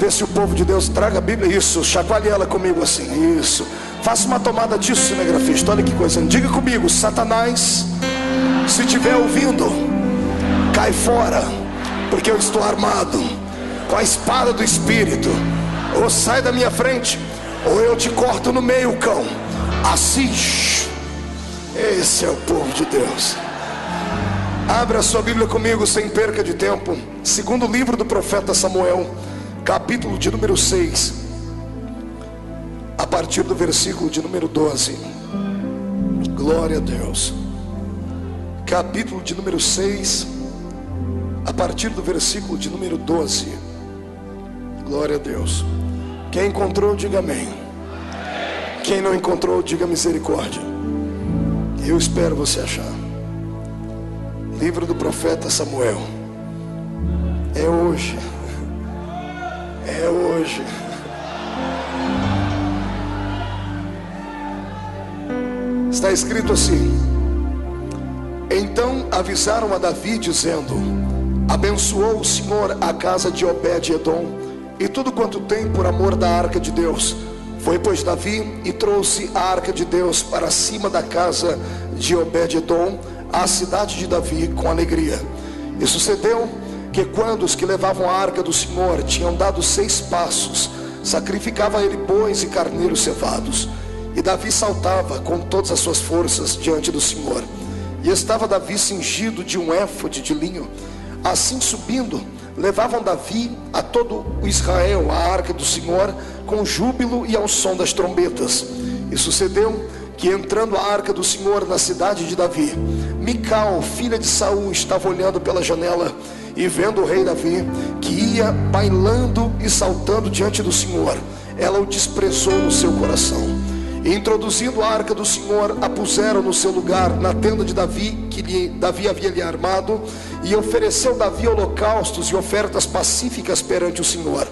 ver se o povo de Deus traga a Bíblia. Isso, chacoalhe ela comigo assim. Isso, faça uma tomada disso, cinegrafista. Olha que coisa. Diga comigo: Satanás, se estiver ouvindo, cai fora, porque eu estou armado com a espada do Espírito. Ou sai da minha frente, ou eu te corto no meio, cão. Assim. Esse é o povo de Deus. Abra a sua Bíblia comigo sem perca de tempo. Segundo livro do profeta Samuel, capítulo de número 6, a partir do versículo de número 12. Glória a Deus. Capítulo de número 6, a partir do versículo de número 12. Glória a Deus. Quem encontrou, diga amém. Quem não encontrou, diga misericórdia. Eu espero você achar. Livro do profeta Samuel. É hoje. É hoje. Está escrito assim: então avisaram a Davi dizendo: abençoou o Senhor a casa de Obed-edom e tudo quanto tem por amor da arca de Deus. Foi, pois, Davi e trouxe a arca de Deus para cima da casa de Obed-edom, à cidade de Davi, com alegria. E sucedeu que quando os que levavam a arca do Senhor tinham dado 6 passos, sacrificava ele bois e carneiros cevados. E Davi saltava com todas as suas forças diante do Senhor. E estava Davi cingido de um éfode de linho. Assim subindo, levavam Davi a todo o Israel a arca do Senhor com júbilo e ao som das trombetas. E sucedeu que, entrando a arca do Senhor na cidade de Davi, Mical, filha de Saul, estava olhando pela janela, e vendo o rei Davi, que ia bailando e saltando diante do Senhor, ela o desprezou no seu coração. E introduzindo a arca do Senhor, a puseram no seu lugar na tenda de Davi, que Davi havia lhe armado. E ofereceu Davi holocaustos e ofertas pacíficas perante o Senhor.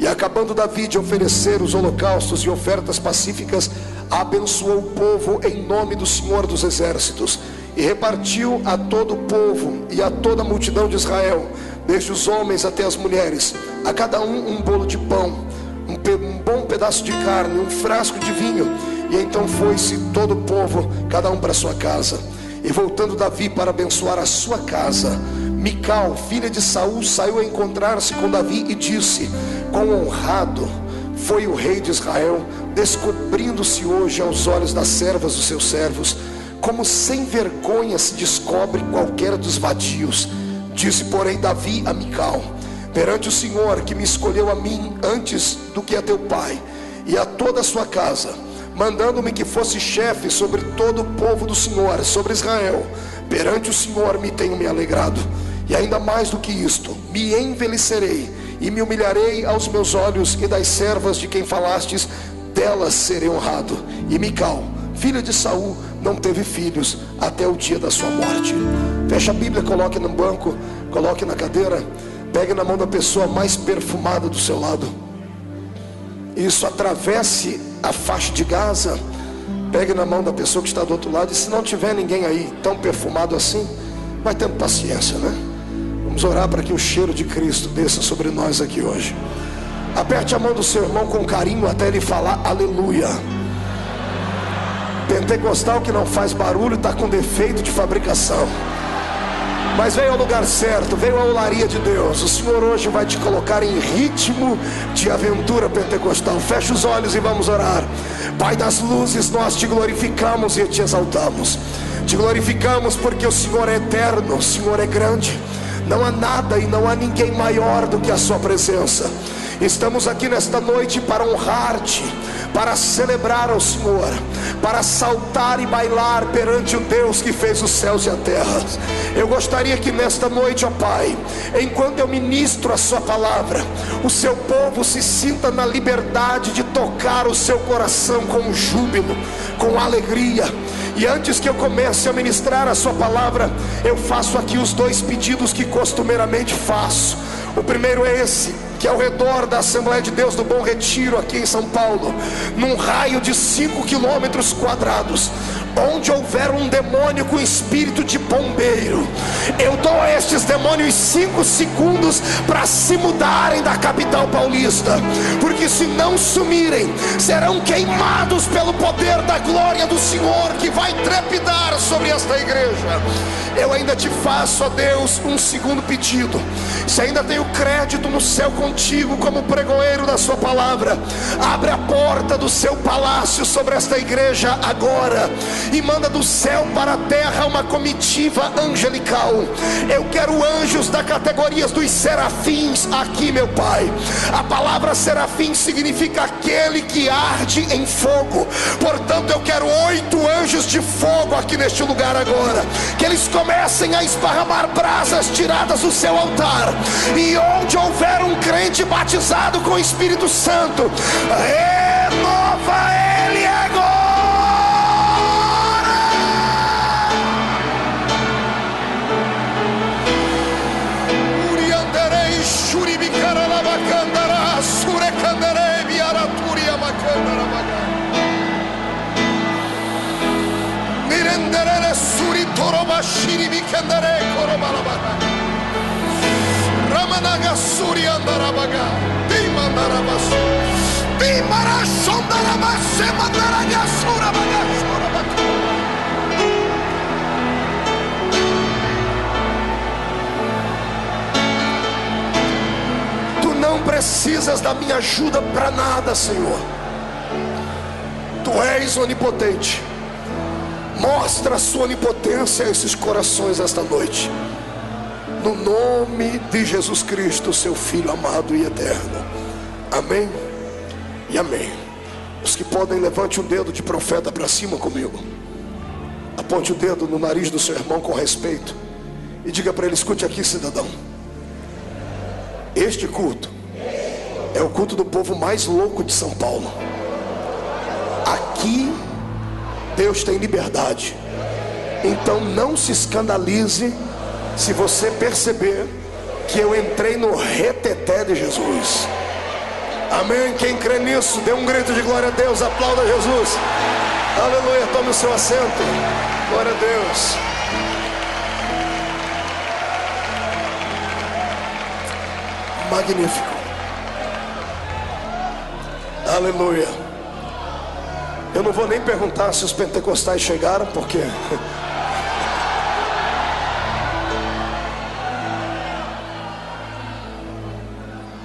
E acabando Davi de oferecer os holocaustos e ofertas pacíficas, abençoou o povo em nome do Senhor dos exércitos, e repartiu a todo o povo e a toda a multidão de Israel, desde os homens até as mulheres, a cada um bolo de pão, um bom pedaço de carne, um frasco de vinho. E então foi-se todo o povo, cada um para sua casa. E voltando Davi para abençoar a sua casa, Mical, filha de Saul, saiu a encontrar-se com Davi e disse: quão honrado foi o rei de Israel, descobrindo-se hoje aos olhos das servas dos seus servos, como sem vergonha se descobre qualquer dos vadios. Disse, porém, Davi a Mical: perante o Senhor, que me escolheu a mim antes do que a teu pai e a toda a sua casa, mandando-me que fosse chefe sobre todo o povo do Senhor, sobre Israel, perante o Senhor me tenho me alegrado. E ainda mais do que isto, me envelhecerei e me humilharei aos meus olhos, e das servas de quem falastes, delas serei honrado. E Mical, filha de Saul, não teve filhos até o dia da sua morte. Feche a Bíblia, coloque no banco, coloque na cadeira, pegue na mão da pessoa mais perfumada do seu lado. Isso, atravesse a faixa de Gaza, pegue na mão da pessoa que está do outro lado. E se não tiver ninguém aí tão perfumado assim, vai tendo paciência, né? Vamos orar para que o cheiro de Cristo desça sobre nós aqui hoje. Aperte a mão do seu irmão com carinho até ele falar aleluia. Pentecostal que não faz barulho está com defeito de fabricação, mas veio ao lugar certo, veio à olaria de Deus. O Senhor hoje vai te colocar em ritmo de aventura pentecostal. Feche os olhos e vamos orar. Pai das luzes, nós te glorificamos e te exaltamos. Te glorificamos porque o Senhor é eterno, o Senhor é grande. Não há nada e não há ninguém maior do que a sua presença. Estamos aqui nesta noite para honrar-te, para celebrar ao Senhor, para saltar e bailar perante o Deus que fez os céus e a terra. Eu gostaria que nesta noite, ó Pai, enquanto eu ministro a sua palavra, o seu povo se sinta na liberdade de tocar o seu coração com júbilo, com alegria. E antes que eu comece a ministrar a sua palavra, eu faço aqui os 2 pedidos que costumeiramente faço. O primeiro é esse, que ao redor da Assembleia de Deus do Bom Retiro, aqui em São Paulo, num raio de 5 quilômetros quadrados, Onde houver um demônio com espírito de bombeiro, eu dou a estes demônios 5 segundos para se mudarem da capital paulista, porque se não sumirem, serão queimados pelo poder da glória do Senhor, que vai trepidar sobre esta igreja. Eu ainda te faço, ó Deus, um segundo pedido. Se ainda tenho crédito no céu contigo como pregoeiro da sua palavra, abre a porta do seu palácio sobre esta igreja agora, e manda do céu para a terra uma comitiva angelical. Eu quero anjos da categoria dos serafins aqui, meu Pai. A palavra serafim significa aquele que arde em fogo. Portanto, eu quero 8 anjos de fogo aqui neste lugar agora, que eles comecem a esparramar brasas tiradas do seu altar, e onde houver um crente batizado com o Espírito Santo, renova ele agora. Urianderei shuribikaralabakandara surekanderei biaraturia makandara baga mirenderere suritoroba shiribikandere korobalabaga ramanaga suriandarabaga dimandarabasu dimarashondarabase mandaraga surabaga surabaga. Não precisas da minha ajuda para nada, Senhor. Tu és onipotente. Mostra a sua onipotência a esses corações esta noite, no nome de Jesus Cristo, seu Filho amado e eterno. Amém e amém. Os que podem, levante um dedo de profeta para cima comigo. Aponte o dedo no nariz do seu irmão com respeito e diga para ele: escute aqui, cidadão. Este culto é o culto do povo mais louco de São Paulo. Aqui Deus tem liberdade. Então não se escandalize se você perceber que eu entrei no reteté de Jesus. Amém? Quem crê nisso, dê um grito de glória a Deus. Aplauda Jesus. Aleluia. Tome o seu assento. Glória a Deus. Magnífico. Aleluia. Eu não vou nem perguntar se os pentecostais chegaram, porque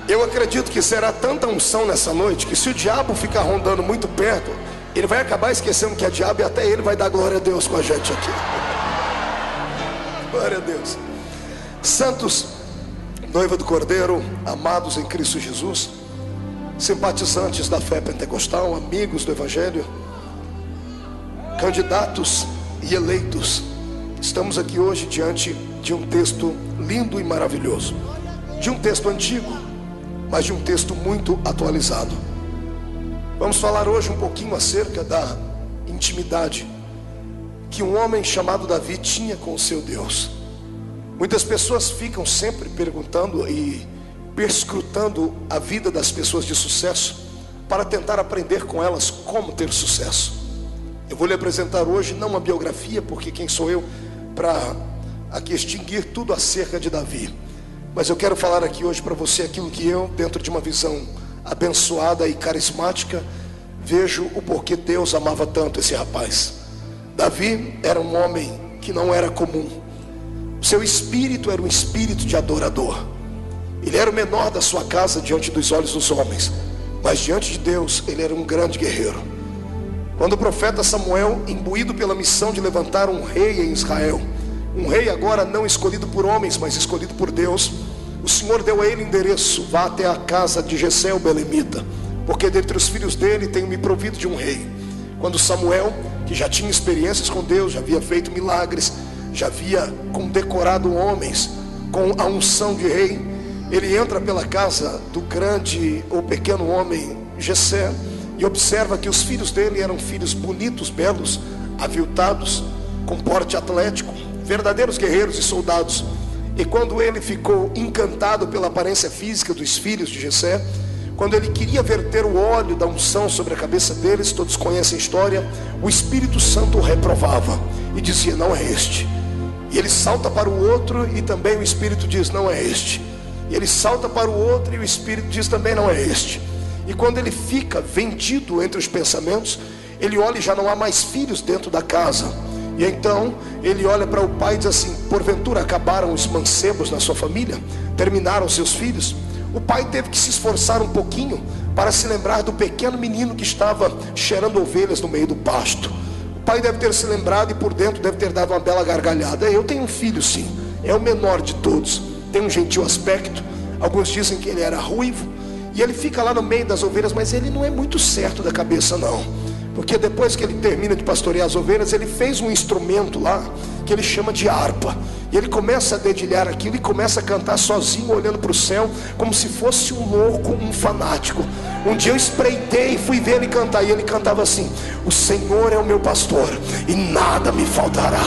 eu acredito que será tanta unção nessa noite, que se o diabo ficar rondando muito perto, ele vai acabar esquecendo que é diabo, e até ele vai dar glória a Deus com a gente aqui. Glória a Deus. Santos, noiva do Cordeiro, amados em Cristo Jesus, simpatizantes da fé pentecostal, amigos do Evangelho, candidatos e eleitos, estamos aqui hoje diante de um texto lindo e maravilhoso, de um texto antigo, mas de um texto muito atualizado. Vamos falar hoje um pouquinho acerca da intimidade que um homem chamado Davi tinha com o seu Deus. Muitas pessoas ficam sempre perguntando e perscrutando a vida das pessoas de sucesso para tentar aprender com elas como ter sucesso. Eu vou lhe apresentar hoje não uma biografia, porque quem sou eu para aqui extinguir tudo acerca de Davi, mas eu quero falar aqui hoje para você aquilo que eu, dentro de uma visão abençoada e carismática, vejo o porquê Deus amava tanto esse rapaz. Davi era um homem que não era comum. O seu espírito era um espírito de adorador. Ele era o menor da sua casa diante dos olhos dos homens, mas diante de Deus ele era um grande guerreiro. Quando o profeta Samuel, imbuído pela missão de levantar um rei em Israel, um rei agora não escolhido por homens, mas escolhido por Deus, o Senhor deu a ele endereço: vá até a casa de Jessé o belemita, porque dentre os filhos dele tenho me provido de um rei. Quando Samuel, que já tinha experiências com Deus, já havia feito milagres, já havia condecorado homens com a unção de rei, ele entra pela casa do grande ou pequeno homem Jessé e observa que os filhos dele eram filhos bonitos, belos, aviltados, com porte atlético, verdadeiros guerreiros e soldados. E quando ele ficou encantado pela aparência física dos filhos de Jessé, quando ele queria verter o óleo da unção sobre a cabeça deles, todos conhecem a história, o Espírito Santo o reprovava e dizia: não é este. E ele salta para o outro e também o Espírito diz: não é este. E ele salta para o outro e o Espírito diz também: não é este. E quando ele fica vendido entre os pensamentos, ele olha e já não há mais filhos dentro da casa. E então ele olha para o pai e diz assim: porventura acabaram os mancebos na sua família? Terminaram seus filhos? O pai teve que se esforçar um pouquinho para se lembrar do pequeno menino que estava cheirando ovelhas no meio do pasto. O pai deve ter se lembrado e por dentro deve ter dado uma bela gargalhada. Eu tenho um filho, sim, é o menor de todos, tem um gentil aspecto. Alguns dizem que ele era ruivo, e ele fica lá no meio das ovelhas, mas ele não é muito certo da cabeça não, porque depois que ele termina de pastorear as ovelhas, ele fez um instrumento lá que ele chama de harpa, e ele começa a dedilhar aquilo e começa a cantar sozinho, olhando para o céu, como se fosse um louco, um fanático. Um dia eu espreitei e fui ver ele cantar, e ele cantava assim: o Senhor é o meu pastor e nada me faltará,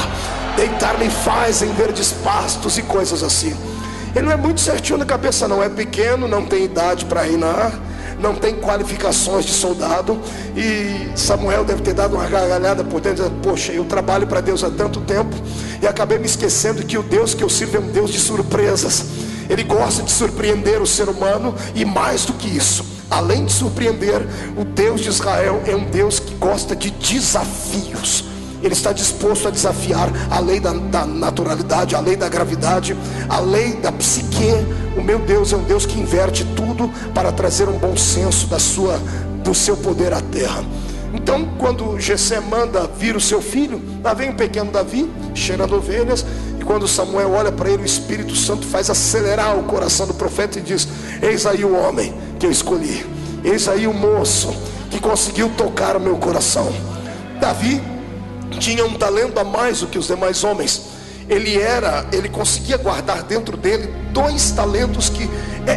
deitar-me faz em verdes pastos e coisas assim. Ele não é muito certinho na cabeça não, é pequeno, não tem idade para reinar, não tem qualificações de soldado. E Samuel deve ter dado uma gargalhada por dentro, dizendo: poxa, eu trabalho para Deus há tanto tempo e acabei me esquecendo que o Deus que eu sirvo é um Deus de surpresas. Ele gosta de surpreender o ser humano, e mais do que isso, além de surpreender, o Deus de Israel é um Deus que gosta de desafios. Ele está disposto a desafiar a lei da naturalidade, a lei da gravidade, a lei da psique. O meu Deus é um Deus que inverte tudo para trazer um bom senso do seu poder à terra. Então, quando Jessé manda vir o seu filho, lá vem o pequeno Davi, cheirando ovelhas. E quando Samuel olha para ele, o Espírito Santo faz acelerar o coração do profeta e diz: eis aí o homem que eu escolhi, eis aí o moço que conseguiu tocar o meu coração. Davi tinha um talento a mais do que os demais homens. Ele conseguia guardar dentro dele 2 talentos que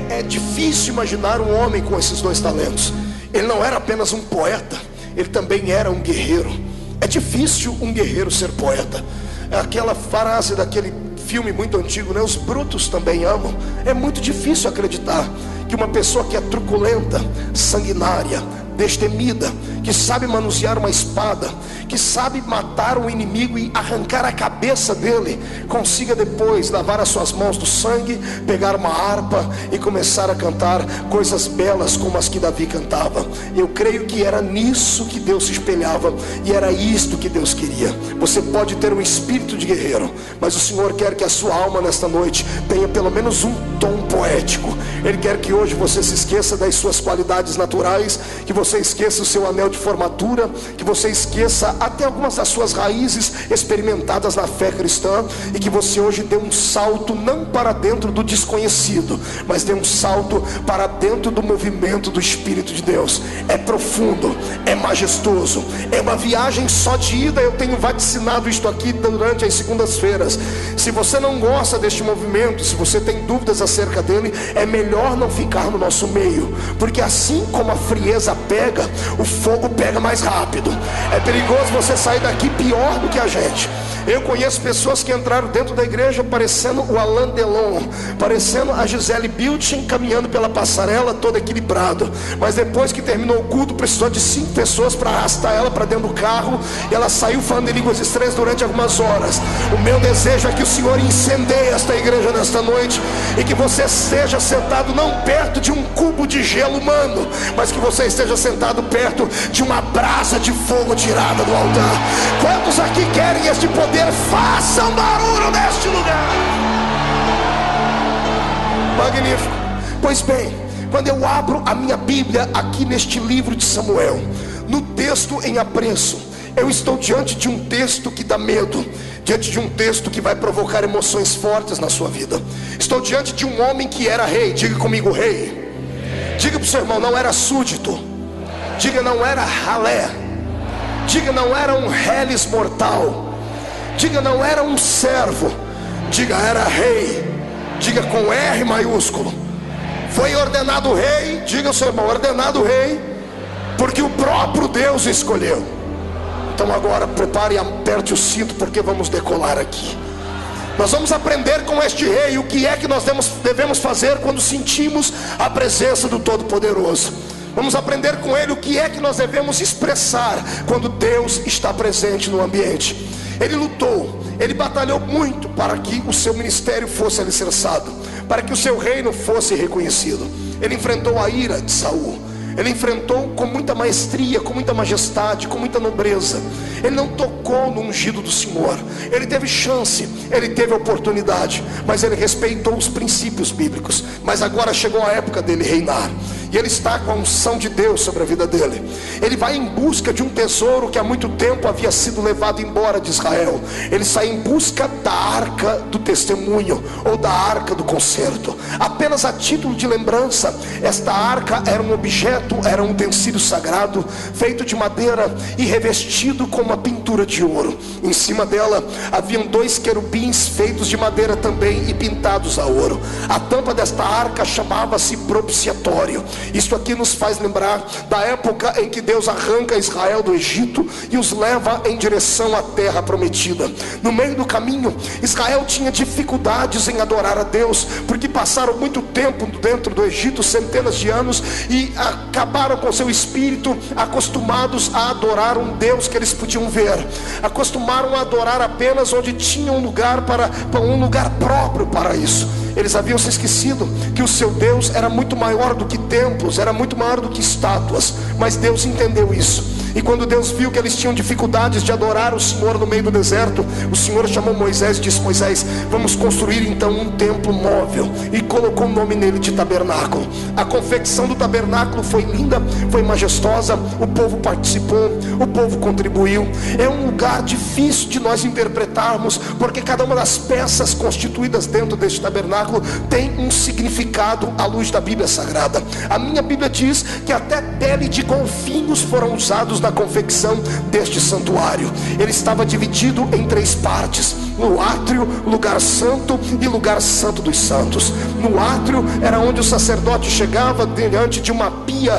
é difícil imaginar um homem com esses 2 talentos. Ele não era apenas um poeta, ele também era um guerreiro. É difícil um guerreiro ser poeta. É aquela frase daquele filme muito antigo, né? Os brutos também amam. É muito difícil acreditar que uma pessoa que é truculenta, sanguinária, destemida, que sabe manusear uma espada, que sabe matar um inimigo e arrancar a cabeça dele, consiga depois lavar as suas mãos do sangue, pegar uma harpa e começar a cantar coisas belas como as que Davi cantava. Eu creio que era nisso que Deus se espelhava, e era isto que Deus queria. Você pode ter um espírito de guerreiro, mas o Senhor quer que a sua alma nesta noite tenha pelo menos um tom poético. Ele quer que hoje você se esqueça das suas qualidades naturais, que você esqueça o seu anel de formatura, que você esqueça até algumas das suas raízes experimentadas na fé cristã, e que você hoje dê um salto não para dentro do desconhecido, mas dê um salto para dentro do movimento do Espírito de Deus. É profundo, é majestoso, é uma viagem só de ida. Eu tenho vaticinado isto aqui durante as segundas-feiras. Se você não gosta deste movimento, se você tem dúvidas acerca dele, é melhor não ficar no nosso meio, porque assim como a frieza pega, o fogo pega mais rápido. É perigoso você sair daqui pior do que a gente. Eu conheço pessoas que entraram dentro da igreja parecendo o Alain Delon, parecendo a Gisele Bündchen caminhando pela passarela todo equilibrado, mas depois que terminou o culto precisou de 5 pessoas para arrastar ela para dentro do carro, e ela saiu falando em línguas estranhas durante algumas horas. O meu desejo é que o Senhor incendeie esta igreja nesta noite, e que você esteja sentado não perto de um cubo de gelo humano, mas que você esteja sentado perto de uma brasa de fogo tirada do altar. Quantos aqui querem este poder? Façam barulho neste lugar. Magnífico. Pois bem, quando eu abro a minha Bíblia aqui neste livro de Samuel, no texto em apreço, eu estou diante de um texto que dá medo, diante de um texto que vai provocar emoções fortes na sua vida. Estou diante de um homem que era rei. Diga comigo, rei. Diga para o seu irmão, não era súdito. Diga, não era ralé. Diga, não era um reles mortal. Diga, não era um servo. Diga, era rei. Diga com R maiúsculo. Foi ordenado rei. Diga ao seu irmão, ordenado rei, porque o próprio Deus escolheu. Então agora prepare e aperte o cinto, porque vamos decolar aqui. Nós vamos aprender com este rei o que é que nós devemos fazer quando sentimos a presença do Todo-Poderoso. Vamos aprender com ele o que é que nós devemos expressar quando Deus está presente no ambiente. Ele lutou, ele batalhou muito para que o seu ministério fosse alicerçado, para que o seu reino fosse reconhecido. Ele enfrentou a ira de Saul. Ele enfrentou com muita maestria, com muita majestade, com muita nobreza. Ele não tocou no ungido do Senhor. Ele teve chance, ele teve oportunidade, mas ele respeitou os princípios bíblicos. Mas agora chegou a época dele reinar, e ele está com a unção de Deus sobre a vida dele. Ele vai em busca de um tesouro que há muito tempo havia sido levado embora de Israel. Ele sai em busca da arca do testemunho, ou da arca do concerto. Apenas a título de lembrança, esta arca era um objeto, era um utensílio sagrado, feito de madeira e revestido com uma pintura de ouro. Em cima dela haviam 2 querubins feitos de madeira também e pintados a ouro. A tampa desta arca chamava-se propiciatório. Isto aqui nos faz lembrar da época em que Deus arranca Israel do Egito e os leva em direção à terra prometida. No meio do caminho, Israel tinha dificuldades em adorar a Deus, porque passaram muito tempo dentro do Egito, centenas de anos, e acabaram com seu espírito acostumados a adorar um Deus que eles podiam ver. Acostumaram a adorar apenas onde tinha um lugar próprio para isso. Eles haviam se esquecido que o seu Deus era muito maior do que templos, era muito maior do que estátuas. Mas Deus entendeu isso. E quando Deus viu que eles tinham dificuldades de adorar o Senhor no meio do deserto, o Senhor chamou Moisés e disse: Moisés, vamos construir então um templo móvel. E colocou o nome nele de tabernáculo. A confecção do tabernáculo foi linda, foi majestosa. O povo participou, o povo contribuiu. É um lugar difícil de nós interpretarmos, porque cada uma das peças constituídas dentro deste tabernáculo tem um significado à luz da Bíblia Sagrada. A minha Bíblia diz que até pele de golfinhos foram usados na confecção deste santuário. Ele estava dividido em 3 partes: no átrio, lugar santo e lugar santo dos santos. No átrio era onde o sacerdote chegava diante de uma pia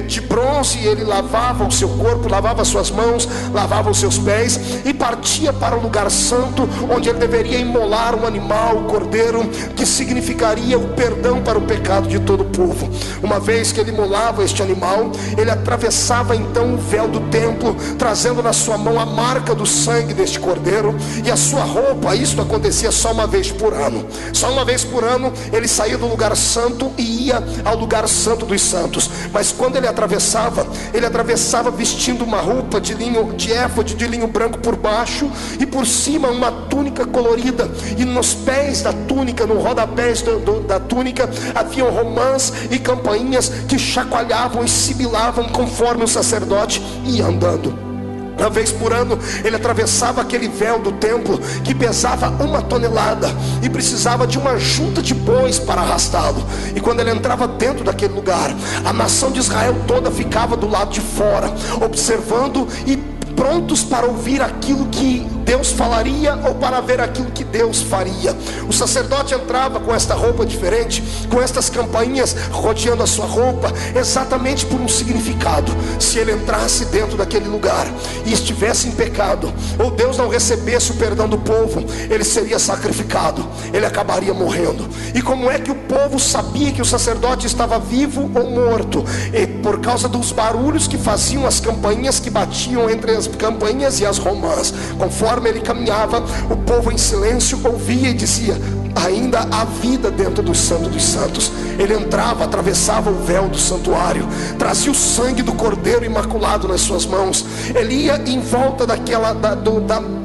de bronze, e ele lavava o seu corpo, lavava suas mãos, lavava os seus pés, e partia para o lugar santo, onde ele deveria imolar um animal, o cordeiro, que significaria o perdão para o pecado de todo o povo. Uma vez que ele imolava este animal, ele atravessava então o véu do templo, trazendo na sua mão a marca do sangue deste cordeiro e a sua roupa. Isto acontecia só uma vez por ano. Só uma vez por ano ele saía do lugar santo e ia ao lugar santo dos santos. Mas quando ele atravessava vestindo uma roupa de linho, de éfode de linho branco por baixo, e por cima uma túnica colorida. E nos pés da túnica, no rodapés da túnica, haviam romãs e campainhas que chacoalhavam e sibilavam conforme o sacerdote ia andando. Uma vez por ano ele atravessava aquele véu do templo, que pesava 1 tonelada e precisava de uma junta de bois para arrastá-lo. E quando ele entrava dentro daquele lugar, a nação de Israel toda ficava do lado de fora, observando e prontos para ouvir aquilo que Deus falaria, ou para ver aquilo que Deus faria. O sacerdote entrava com esta roupa diferente, com estas campainhas rodeando a sua roupa, exatamente por um significado. Se ele entrasse dentro daquele lugar e estivesse em pecado, ou Deus não recebesse o perdão do povo, ele seria sacrificado, ele acabaria morrendo. E como é que o povo sabia que o sacerdote estava vivo ou morto? E por causa dos barulhos que faziam as campainhas, que batiam entre as campainhas e as romãs. Conforme ele caminhava, o povo em silêncio ouvia e dizia: ainda há vida dentro do Santo dos Santos. Ele entrava, atravessava o véu do santuário, trazia o sangue do cordeiro imaculado nas suas mãos. Ele ia em volta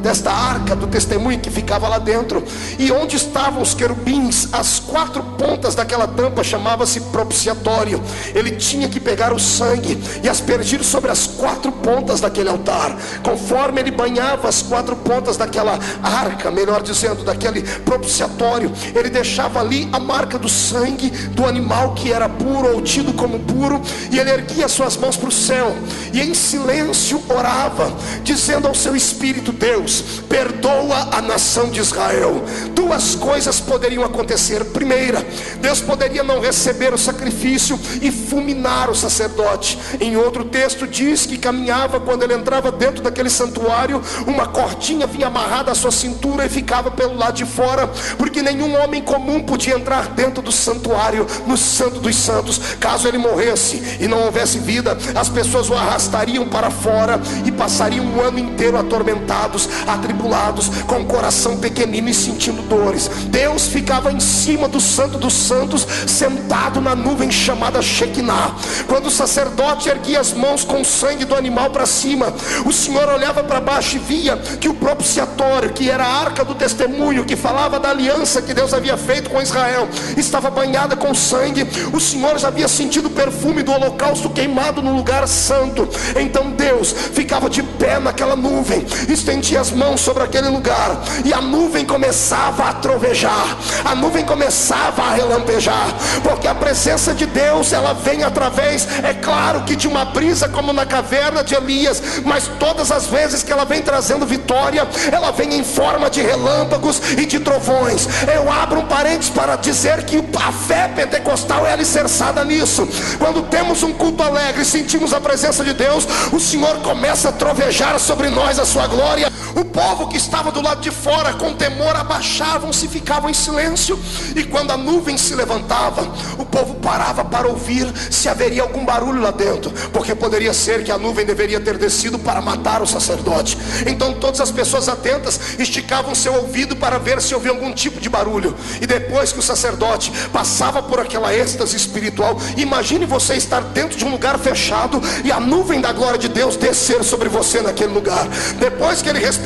desta arca do testemunho que ficava lá dentro. E onde estavam os querubins, as 4 pontas daquela tampa chamava-se propiciatório. Ele tinha que pegar o sangue e aspergir sobre as 4 pontas daquele altar. Conforme ele banhava as 4 pontas daquela arca, melhor dizendo, daquele propiciatório, propiciatório, ele deixava ali a marca do sangue do animal que era puro ou tido como puro, e ele erguia suas mãos para o céu e em silêncio orava, dizendo ao seu espírito: Deus, perdoa a nação de Israel. Duas coisas poderiam acontecer. Primeira, Deus poderia não receber o sacrifício e fulminar o sacerdote. Em outro texto diz que caminhava, quando ele entrava dentro daquele santuário, uma cordinha vinha amarrada à sua cintura e ficava pelo lado de fora, porque nenhum homem comum podia entrar dentro do santuário, no Santo dos Santos. Caso ele morresse e não houvesse vida, as pessoas o arrastariam para fora e passariam um ano inteiro atormentados, atribulados, com o coração pequenino e sentindo dores. Deus ficava em cima do Santo dos Santos, sentado na nuvem chamada Shekinah. Quando o sacerdote erguia as mãos com o sangue do animal para cima, o Senhor olhava para baixo e via que o propiciatório, que era a arca do testemunho, que falava da aliança que Deus havia feito com Israel, estava banhada com sangue. O Senhor já havia sentido o perfume do holocausto queimado no lugar santo. Então Deus ficava de pé naquela nuvem, estendia as mãos sobre aquele lugar, e a nuvem começava a trovejar, a nuvem começava a relampejar, porque a presença de Deus, ela vem através, é claro que de uma brisa, como na caverna de Elias, mas todas as vezes que ela vem trazendo vitória, ela vem em forma de relâmpagos e de trovões. Eu abro um parênteses para dizer que a fé pentecostal é alicerçada nisso. Quando temos um culto alegre e sentimos a presença de Deus, o Senhor começa a trovejar sobre nós a sua glória. O povo que estava do lado de fora, com temor, abaixavam-se e ficavam em silêncio, e quando a nuvem se levantava, o povo parava para ouvir se haveria algum barulho lá dentro, porque poderia ser que a nuvem deveria ter descido para matar o sacerdote. Então todas as pessoas atentas esticavam seu ouvido para ver se ouvia algum tipo de barulho. E depois que o sacerdote passava por aquela êxtase espiritual, imagine você estar dentro de um lugar fechado e a nuvem da glória de Deus descer sobre você naquele lugar. Depois que ele respirava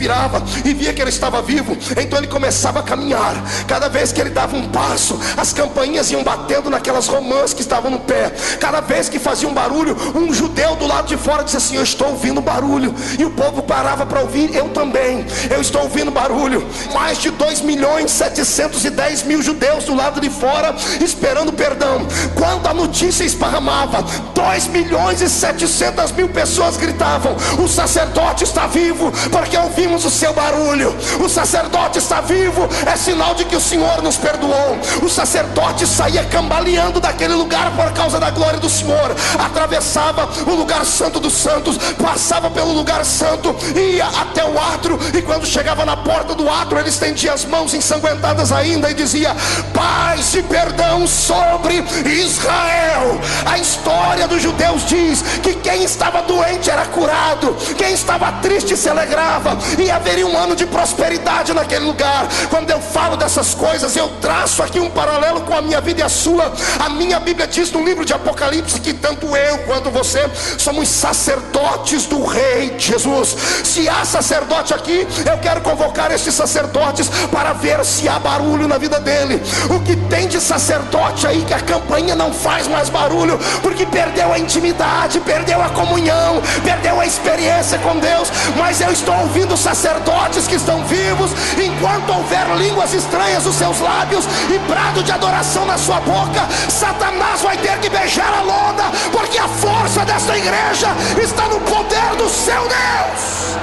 e via que ele estava vivo, então ele começava a caminhar. Cada vez que ele dava um passo, as campainhas iam batendo naquelas romãs que estavam no pé. Cada vez que fazia um barulho, um judeu do lado de fora dizia assim: eu estou ouvindo barulho. E o povo parava para ouvir. Eu também, eu estou ouvindo barulho. Mais de 2.710.000 judeus do lado de fora esperando perdão. Quando a notícia esparramava, 2.700.000 pessoas gritavam: o sacerdote está vivo, porque ouvimos o seu barulho. O sacerdote está vivo, é sinal de que o Senhor nos perdoou. O sacerdote saía cambaleando daquele lugar por causa da glória do Senhor, atravessava o lugar santo dos santos, passava pelo lugar santo, ia até o átrio, e quando chegava na porta do átrio, ele estendia as mãos ensanguentadas ainda e dizia: paz e perdão sobre Israel. A história dos judeus diz que quem estava doente era curado, quem estava triste se alegrava, e haveria um ano de prosperidade naquele lugar. Quando eu falo dessas coisas, eu traço aqui um paralelo com a minha vida e a sua. A minha Bíblia diz no livro de Apocalipse que tanto eu quanto você somos sacerdotes do Rei Jesus. Se há sacerdote aqui, eu quero convocar esses sacerdotes para ver se há barulho na vida dele. O que tem de sacerdote aí que a campainha não faz mais barulho, porque perdeu a intimidade, perdeu a comunhão, perdeu a experiência com Deus. Mas eu estou ouvindo sacerdotes que estão vivos. Enquanto houver línguas estranhas nos seus lábios e brado de adoração na sua boca, Satanás vai ter que beijar a lona, porque a força desta igreja está no poder do seu Deus.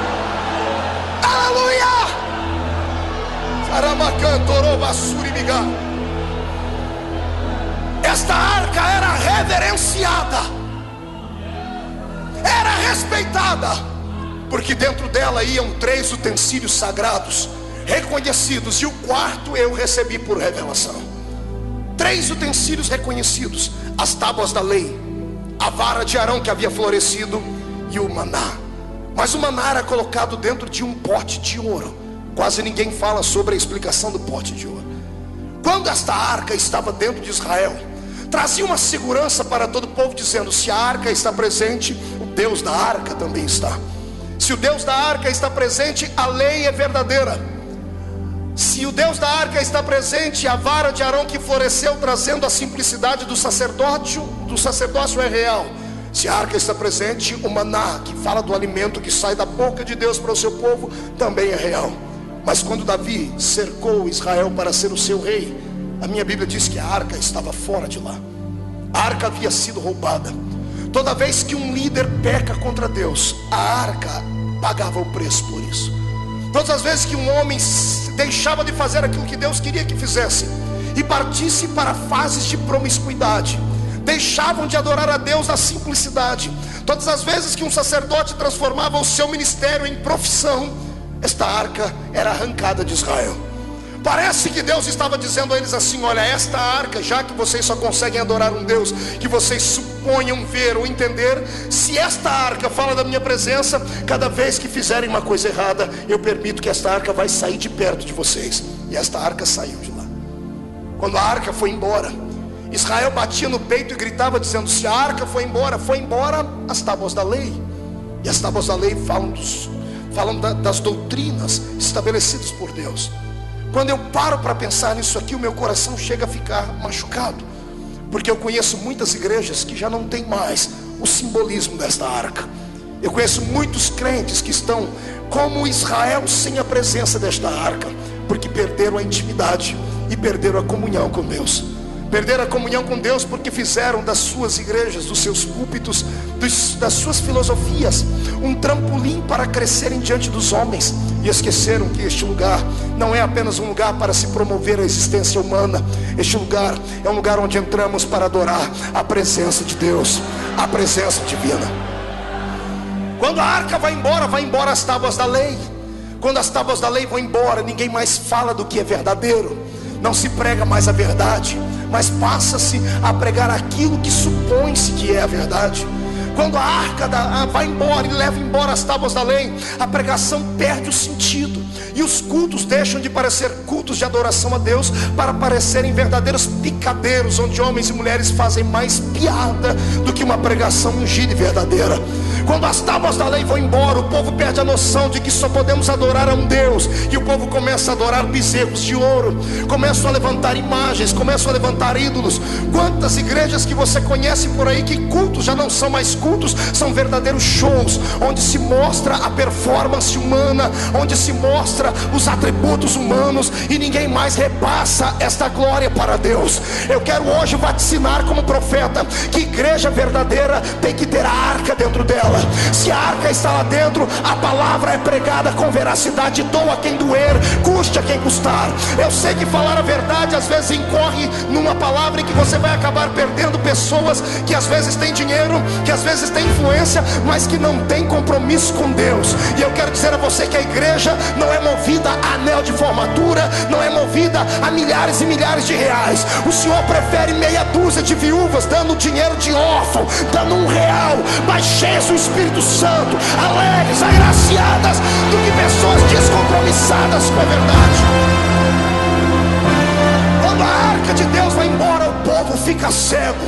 Aleluia. Esta arca era reverenciada, era respeitada, porque dentro dela iam 3 utensílios sagrados reconhecidos, e o quarto eu recebi por revelação. 3 utensílios reconhecidos: as tábuas da lei, a vara de Arão que havia florescido e o maná. Mas o maná era colocado dentro de um pote de ouro. Quase ninguém fala sobre a explicação do pote de ouro. Quando esta arca estava dentro de Israel, trazia uma segurança para todo o povo, dizendo: se a arca está presente, o Deus da arca também está. Se o Deus da arca está presente, a lei é verdadeira. Se o Deus da arca está presente, a vara de Arão que floresceu trazendo a simplicidade do sacerdócio é real. Se a arca está presente, o maná que fala do alimento que sai da boca de Deus para o seu povo também é real. Mas quando Davi cercou Israel para ser o seu rei, a minha Bíblia diz que a arca estava fora de lá. A arca havia sido roubada. Toda vez que um líder peca contra Deus, a arca pagava o preço por isso. Todas as vezes que um homem deixava de fazer aquilo que Deus queria que fizesse e partisse para fases de promiscuidade, deixavam de adorar a Deus na simplicidade. Todas as vezes que um sacerdote transformava o seu ministério em profissão, esta arca era arrancada de Israel. Parece que Deus estava dizendo a eles assim: olha, esta arca, já que vocês só conseguem adorar um Deus que vocês suponham ver ou entender, se esta arca fala da minha presença, cada vez que fizerem uma coisa errada, eu permito que esta arca vai sair de perto de vocês. E esta arca saiu de lá. Quando a arca foi embora, Israel batia no peito e gritava dizendo: se a arca foi embora as tábuas da lei. E as tábuas da lei falam das doutrinas estabelecidas por Deus. Quando eu paro para pensar nisso aqui, o meu coração chega a ficar machucado, porque eu conheço muitas igrejas que já não tem mais o simbolismo desta arca. Eu conheço muitos crentes que estão como Israel sem a presença desta arca, porque perderam a intimidade e perderam a comunhão com Deus. Perderam a comunhão com Deus porque fizeram das suas igrejas, dos seus púlpitos, das suas filosofias, um trampolim para crescerem diante dos homens. E esqueceram que este lugar não é apenas um lugar para se promover a existência humana. Este lugar é um lugar onde entramos para adorar a presença de Deus, a presença divina. Quando a arca vai embora as tábuas da lei. Quando as tábuas da lei vão embora, ninguém mais fala do que é verdadeiro. Não se prega mais a verdade, mas passa-se a pregar aquilo que supõe-se que é a verdade. Quando a arca vai embora e leva embora as tábuas da lei, a pregação perde o sentido. E os cultos deixam de parecer cultos de adoração a Deus para parecerem verdadeiros picadeiros, onde homens e mulheres fazem mais piada do que uma pregação ungida e verdadeira. Quando as tábuas da lei vão embora, o povo perde a noção de que só podemos adorar a um Deus. E o povo começa a adorar bezerros de ouro, começam a levantar imagens, começam a levantar ídolos. Quantas igrejas que você conhece por aí que cultos já não são mais cultos, são verdadeiros shows, onde se mostra a performance humana, onde se mostra os atributos humanos, e ninguém mais repassa esta glória para Deus. Eu quero hoje vaticinar como profeta que igreja verdadeira tem que ter a arca dentro dela. Se a arca está lá dentro, a palavra é pregada com veracidade, doa quem doer, custe a quem custar. Eu sei que falar a verdade às vezes incorre numa palavra em que você vai acabar perdendo pessoas que às vezes têm dinheiro, que às vezes têm influência, mas que não têm compromisso com Deus. E eu quero dizer a você que a igreja não é movida a anel de formatura, não é movida a milhares e milhares de reais. O Senhor prefere meia dúzia de viúvas dando dinheiro de órfão, dando R$1, mas cheias do Espírito Santo, alegres, agraciadas, do que pessoas descompromissadas com a verdade. Quando a arca de Deus vai embora, o povo fica cego,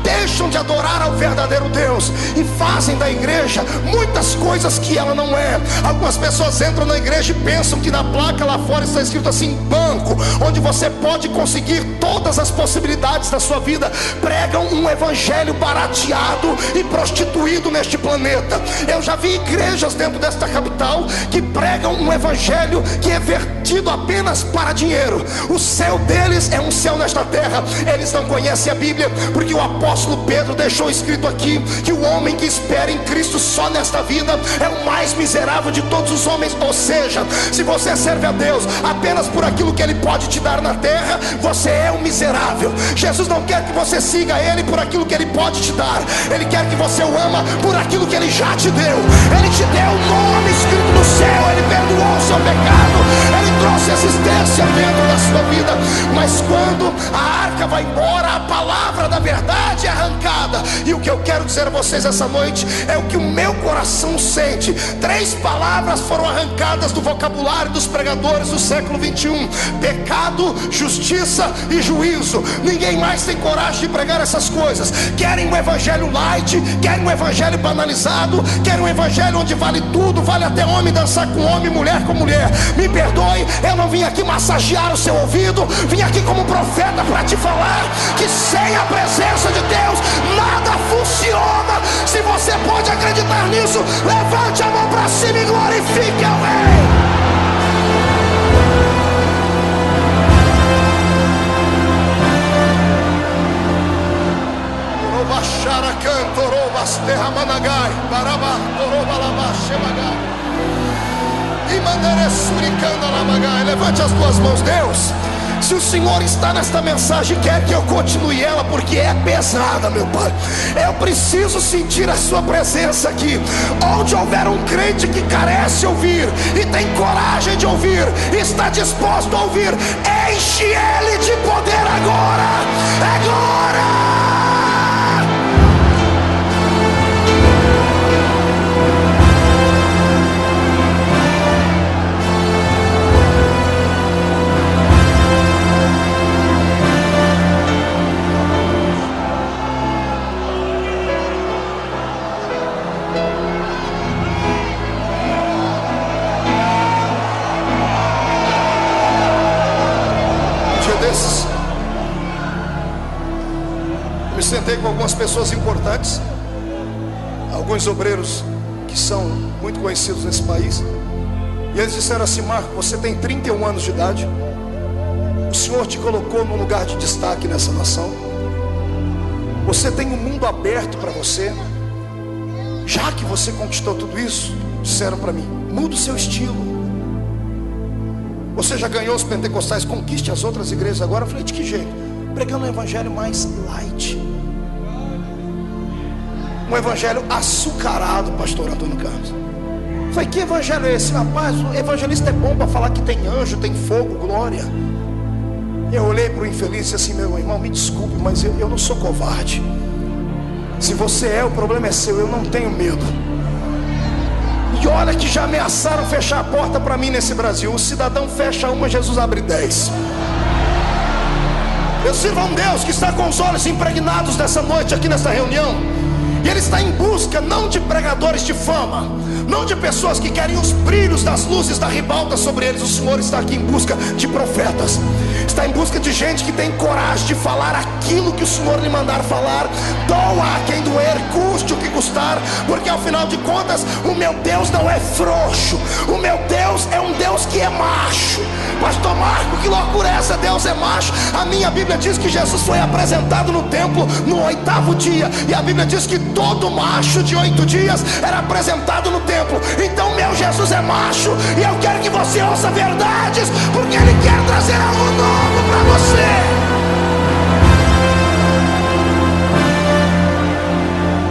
deixam de adorar ao verdadeiro Deus e fazem da igreja muitas coisas que ela não é. Algumas pessoas entram na igreja e pensam que na placa lá fora está escrito assim: banco, onde você pode conseguir todas as possibilidades da sua vida. Pregam um evangelho barateado e prostituído neste planeta. Eu já vi igrejas dentro desta capital que pregam um evangelho que é vertido apenas para dinheiro. O céu deles é um céu nesta terra. Eles não conhecem a Bíblia, porque o apóstolo Pedro deixou escrito aqui que o homem que espera em Cristo só nesta vida é o mais miserável de todos os homens. Ou seja, se você serve a Deus apenas por aquilo que Ele pode te dar na terra, você é um miserável. Jesus não quer que você siga Ele por aquilo que Ele pode te dar. Ele quer que você o ama por aquilo que Ele já te deu. Ele te deu o nome escrito no céu, Ele perdoou o seu pecado, Ele trouxe assistência dentro da sua vida. Mas quando a arca vai embora, a palavra da verdade é arrancada. E o que eu quero dizer a vocês essa noite é o que o meu coração sente. 3 palavras foram arrancadas do vocabulário dos pregadores do século 21: pecado, justiça e juízo. Ninguém mais tem coragem de pregar essas coisas. Querem um evangelho light, querem um evangelho banalizado, querem um evangelho onde vale tudo, vale até homem dançar com homem, mulher com mulher. Me perdoe, eu não vim aqui massagear o seu ouvido, vim aqui como profeta para te falar que sem a presença de Deus nada funciona. Se você pode acreditar nisso, levante a mão para cima e glorifique ao Rei. Levante as tuas mãos. Deus, se o Senhor está nesta mensagem, quer que eu continue ela, porque é pesada, meu Pai. Eu preciso sentir a sua presença aqui. Onde houver um crente que carece ouvir e tem coragem de ouvir, está disposto a ouvir, enche ele de poder agora. É glória. Me sentei com algumas pessoas importantes, alguns obreiros que são muito conhecidos nesse país, e eles disseram assim: Marco, você tem 31 anos de idade, o Senhor te colocou num lugar de destaque nessa nação, você tem um mundo aberto para você. Já que você conquistou tudo isso, disseram para mim, muda o seu estilo. Você já ganhou os pentecostais, conquiste as outras igrejas agora. Eu falei, de que jeito? Pregando um evangelho mais light, um evangelho açucarado, pastor Antônio Carlos. Eu falei, que evangelho é esse? Rapaz, o evangelista é bom para falar que tem anjo, tem fogo, glória. Eu olhei para o infeliz e disse assim, meu irmão, me desculpe, mas eu não sou covarde. Se você é, o problema é seu, eu não tenho medo. E olha que já ameaçaram fechar a porta para mim nesse Brasil. O cidadão fecha uma, Jesus abre 10. Eu sirvo a um Deus que está com os olhos impregnados dessa noite aqui nessa reunião. E Ele está em busca não de pregadores de fama, não de pessoas que querem os brilhos das luzes da ribalta sobre eles. O Senhor está aqui em busca de profetas, está em busca de gente que tem coragem de falar aquilo que o Senhor lhe mandar falar. Doa a quem doer, custe o que custar, porque ao final de contas o meu Deus não é frouxo. O meu Deus é um Deus que é macho. Pastor Marco, que loucura é essa? Deus é macho. A minha Bíblia diz que Jesus foi apresentado no templo no 8º dia, e a Bíblia diz que todo macho de 8 dias era apresentado no templo. Então meu Jesus é macho, e eu quero que você ouça verdades, porque Ele quer trazer algo novo para você.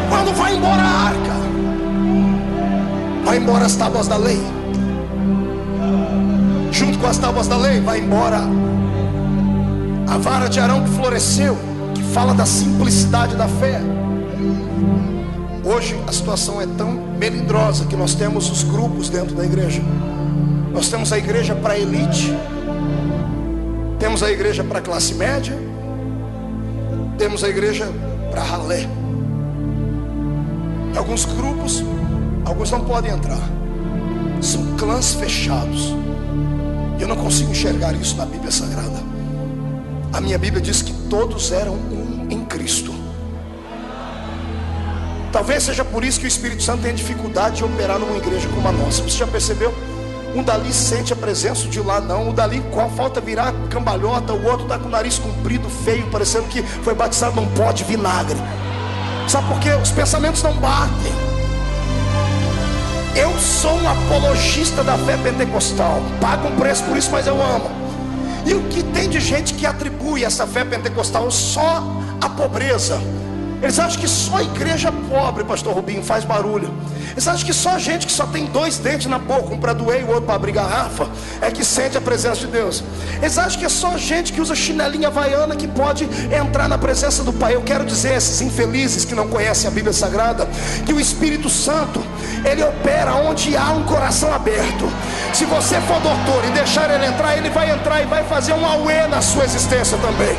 Quando vai embora a arca, vai embora as tábuas da lei. Junto com as tábuas da lei, vai embora a vara de Arão que floresceu, que fala da simplicidade da fé. Hoje a situação é tão melindrosa que nós temos os grupos dentro da igreja. Nós temos a igreja para elite, temos a igreja para classe média, temos a igreja para ralé. Em alguns grupos, alguns não podem entrar, são clãs fechados. Eu não consigo enxergar isso na Bíblia Sagrada. A minha Bíblia diz que todos eram um em Cristo. Talvez seja por isso que o Espírito Santo tem dificuldade de operar numa igreja como a nossa. Você já percebeu? Um dali sente a presença, de lá não. Um dali falta virar cambalhota, o outro está com o nariz comprido, feio, parecendo que foi batizado num pó de vinagre. Sabe por quê? Os pensamentos não batem. Eu sou um apologista da fé pentecostal, pago um preço por isso, mas eu amo. E o que tem de gente que atribui essa fé pentecostal só à pobreza? Eles acham que só igreja pobre, pastor Rubinho, faz barulho. Eles acham que só gente que só tem 2 dentes na boca, um para doer e o outro para abrir garrafa, é que sente a presença de Deus. Eles acham que é só gente que usa chinelinha havaiana que pode entrar na presença do Pai. Eu quero dizer a esses infelizes que não conhecem a Bíblia Sagrada, que o Espírito Santo, Ele opera onde há um coração aberto. Se você for doutor e deixar Ele entrar, Ele vai entrar e vai fazer um auê na sua existência também.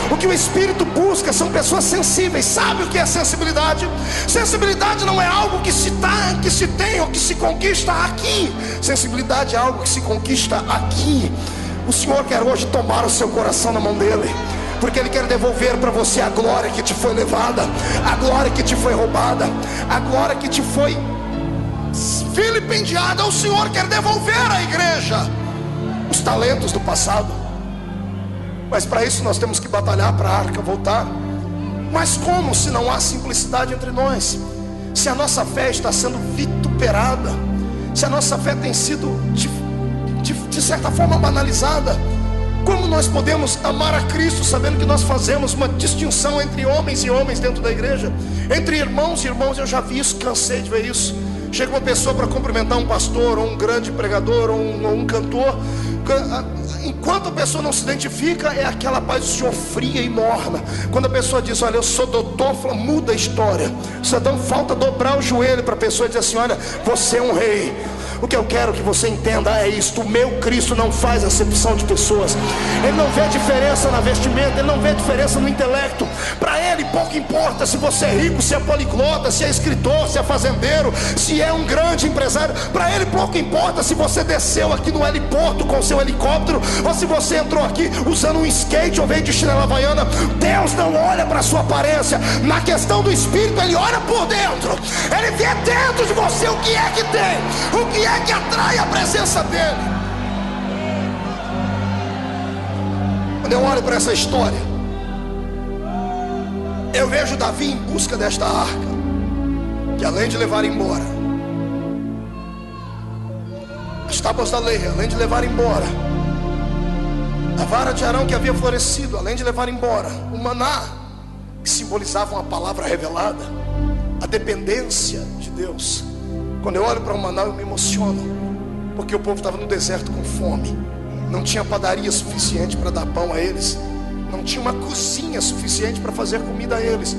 O que o Espírito busca são pessoas sensíveis. Sabe o que é sensibilidade? Sensibilidade não é algo que se tem ou que se conquista aqui. Sensibilidade é algo que se conquista aqui. O Senhor quer hoje tomar o seu coração na mão dele, porque Ele quer devolver para você a glória que te foi levada, a glória que te foi roubada, a glória que te foi vilipendiada. O Senhor quer devolver à igreja os talentos do passado. Mas para isso nós temos que batalhar para a arca voltar. Mas como se não há simplicidade entre nós? Se a nossa fé está sendo vituperada, se a nossa fé tem sido certa forma banalizada. Como nós podemos amar a Cristo sabendo que nós fazemos uma distinção entre homens e homens dentro da igreja, entre irmãos e irmãos? Eu já vi isso, cansei de ver isso. Chega uma pessoa para cumprimentar um pastor, ou um grande pregador, ou um cantor. Enquanto a pessoa não se identifica, é aquela paz do Senhor fria e morna. Quando a pessoa diz, olha, eu sou doutor, muda a história. Só dá falta dobrar o joelho para a pessoa e dizer assim, olha, você é um rei. O que eu quero que você entenda é isto: o meu Cristo não faz acepção de pessoas. Ele não vê diferença na vestimenta, ele não vê diferença no intelecto. Para ele pouco importa se você é rico, se é poliglota, se é escritor, se é fazendeiro, se é um grande empresário. Para ele pouco importa se você desceu aqui no heliporto com seu helicóptero, ou se você entrou aqui usando um skate ou veio de chinela havaiana. Deus não olha para a sua aparência. Na questão do espírito, ele olha por dentro. Ele vê dentro de você o que é que tem, o que é que atrai a presença dele. Quando eu olho para essa história, eu vejo Davi em busca desta arca, que além de levar embora as tábuas da lei, além de levar embora a vara de Arão que havia florescido, além de levar embora o maná, que simbolizava uma palavra revelada, a dependência de Deus. Quando eu olho para o maná, eu me emociono, porque o povo estava no deserto com fome. Não tinha padaria suficiente para dar pão a eles, não tinha uma cozinha suficiente para fazer comida a eles.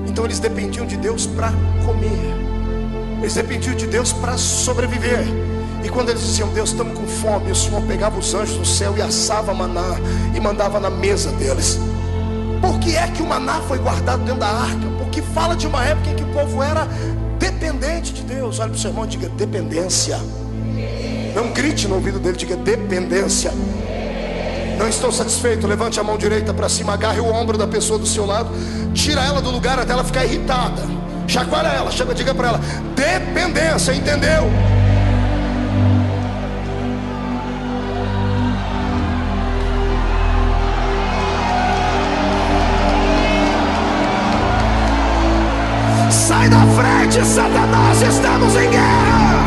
Então eles dependiam de Deus para comer, eles dependiam de Deus para sobreviver. E quando eles diziam, Deus, estamos com fome, o Senhor pegava os anjos do céu e assava maná e mandava na mesa deles. Por que é que o maná foi guardado dentro da arca? Porque fala de uma época em que o povo era dependente de Deus. Olha para o seu irmão e diga, dependência. Não grite no ouvido dele, diga, dependência. Não estou satisfeito, levante a mão direita para cima, agarre o ombro da pessoa do seu lado, tira ela do lugar até ela ficar irritada, chacoalha ela, diga para ela, dependência, entendeu? Sai da frente, Satanás, estamos em guerra.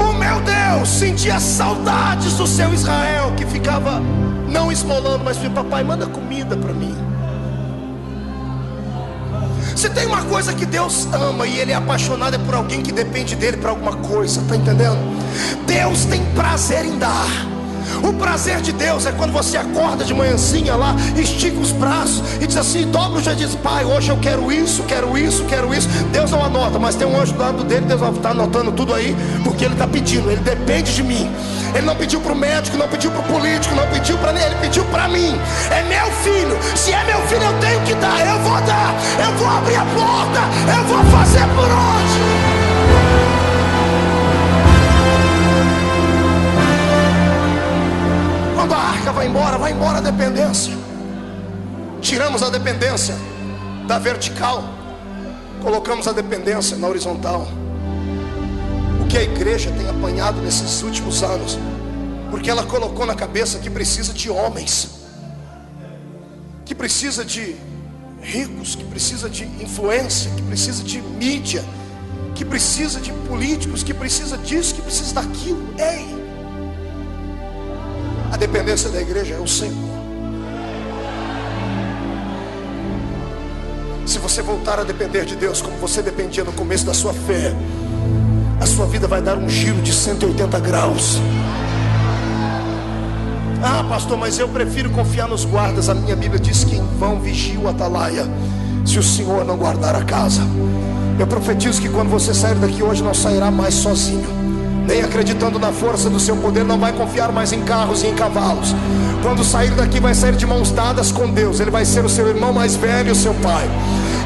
O meu Deus sentia saudades do seu Israel, que ficava não esmolando, mas dizia, papai, manda comida para mim. Se tem uma coisa que Deus ama e Ele é apaixonado, é por alguém que depende dele para alguma coisa, tá entendendo? Deus tem prazer em dar. O prazer de Deus é quando você acorda de manhãzinha lá, estica os braços e diz assim, dobra o joelho e diz, pai, hoje eu quero isso, quero isso, quero isso. Deus não anota, mas tem um anjo do lado dele, Deus vai estar anotando tudo aí, porque ele está pedindo, ele depende de mim. Ele não pediu para o médico, não pediu para o político, não pediu para ele pediu para mim. É meu filho, se é meu filho eu tenho que dar, eu vou dar, eu vou abrir a porta, eu vou fazer por onde. Quando a arca vai embora a dependência. Tiramos a dependência da vertical, colocamos a dependência na horizontal. O que a igreja tem apanhado nesses últimos anos, porque ela colocou na cabeça que precisa de homens, que precisa de ricos, que precisa de influência, que precisa de mídia, que precisa de políticos, que precisa disso, que precisa daquilo. Ei! A dependência da igreja é o Senhor. Se você voltar a depender de Deus como você dependia no começo da sua fé, a sua vida vai dar um giro de 180 graus. Ah, pastor, mas eu prefiro confiar nos guardas. A minha Bíblia diz que em vão vigia o atalaia, se o Senhor não guardar a casa. Eu profetizo que quando você sair daqui hoje, não sairá mais sozinho, nem acreditando na força do seu poder, não vai confiar mais em carros e em cavalos. Quando sair daqui, vai sair de mãos dadas com Deus. Ele vai ser o seu irmão mais velho, o seu pai.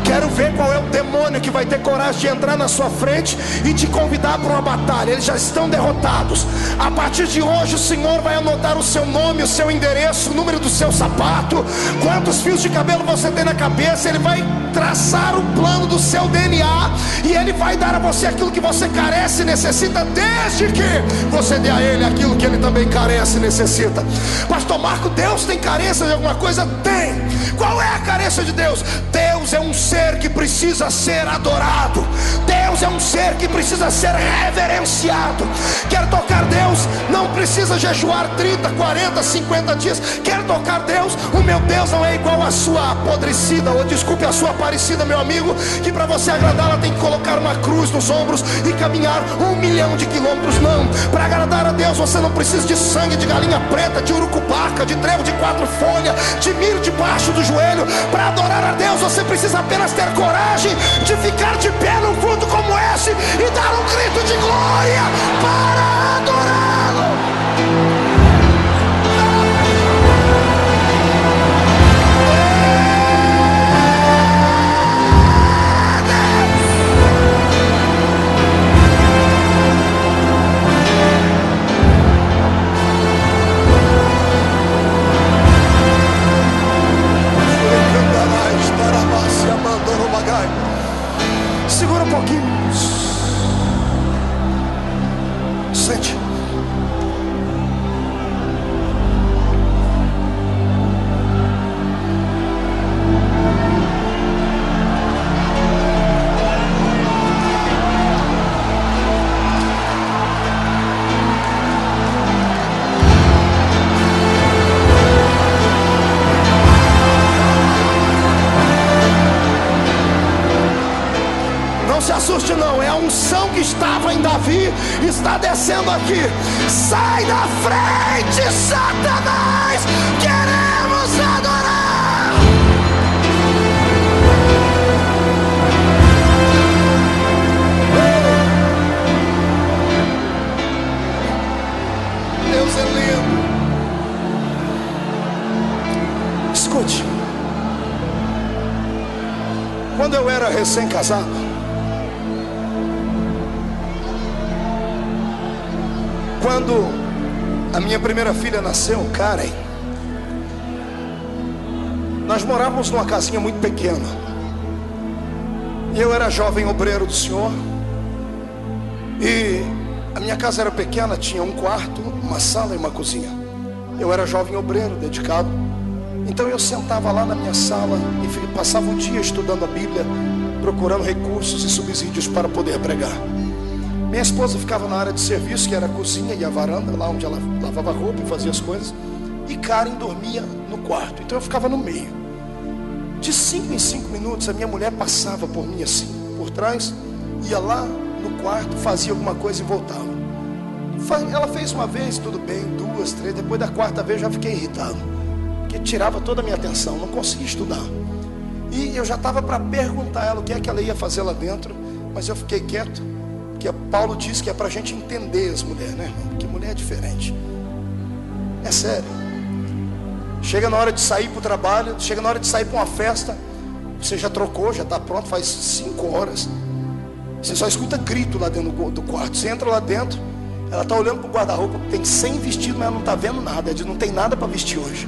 Quero ver qual é o demônio que vai ter coragem de entrar na sua frente e te convidar para uma batalha. Eles já estão derrotados. A partir de hoje o Senhor vai anotar o seu nome, o seu endereço, o número do seu sapato, quantos fios de cabelo você tem na cabeça. Ele vai traçar o plano do seu DNA e Ele vai dar a você aquilo que você carece e necessita, desde que você dê a Ele aquilo que Ele também carece e necessita. Pastor Marco, Deus tem carência de alguma coisa? Tem. Qual é a carência de Deus? Deus é um ser que precisa ser adorado. Deus é um ser que precisa ser reverenciado. Quer tocar Deus? Não precisa jejuar 30, 40, 50 dias. Quer tocar Deus? O meu Deus não é igual a sua apodrecida, ou desculpe, a sua parecida, meu amigo, que para você agradá-la tem que colocar uma cruz nos ombros e caminhar 1 milhão de quilômetros. Não, para agradar a Deus você não precisa de sangue de galinha preta, de urucubaca, de trevo de 4 folhas, de milho debaixo do joelho. Para adorar a Deus você precisa apenas ter coragem de ficar de pé num culto como esse e dar um grito de glória para adorá-lo. Segura um pouquinho. Sente. Não se assuste não, é a unção que estava em Davi, está descendo aqui. Sai da frente, Satanás, queremos adorar. Deus é lindo. Escute, quando eu era recém-casado, quando a minha primeira filha nasceu, Karen, nós morávamos numa casinha muito pequena. E eu era jovem obreiro do Senhor. E a minha casa era pequena, tinha um quarto, uma sala e uma cozinha. Eu era jovem obreiro, dedicado. Então eu sentava lá na minha sala e passava o dia estudando a Bíblia, procurando recursos e subsídios para poder pregar. Minha esposa ficava na área de serviço, que era a cozinha e a varanda, lá onde ela lavava roupa e fazia as coisas. E Karen dormia no quarto, então eu ficava no meio. De 5 em 5 minutos a minha mulher passava por mim assim, por trás, ia lá no quarto, fazia alguma coisa e voltava. Ela fez uma vez, tudo bem, 2, 3, depois da 4ª vez eu já fiquei irritado, porque tirava toda a minha atenção, não conseguia estudar. E eu já estava para perguntar a ela o que é que ela ia fazer lá dentro, mas eu fiquei quieto. Porque Paulo diz que é para a gente entender as mulheres, né, irmão? Porque mulher é diferente. É sério. Chega na hora de sair para o trabalho, chega na hora de sair para uma festa, você já trocou, já está pronto, faz 5 horas. Você só escuta grito lá dentro do quarto. Você entra lá dentro, ela está olhando para o guarda-roupa, tem 100 vestidos, mas ela não está vendo nada. Ela diz, não tem nada para vestir hoje.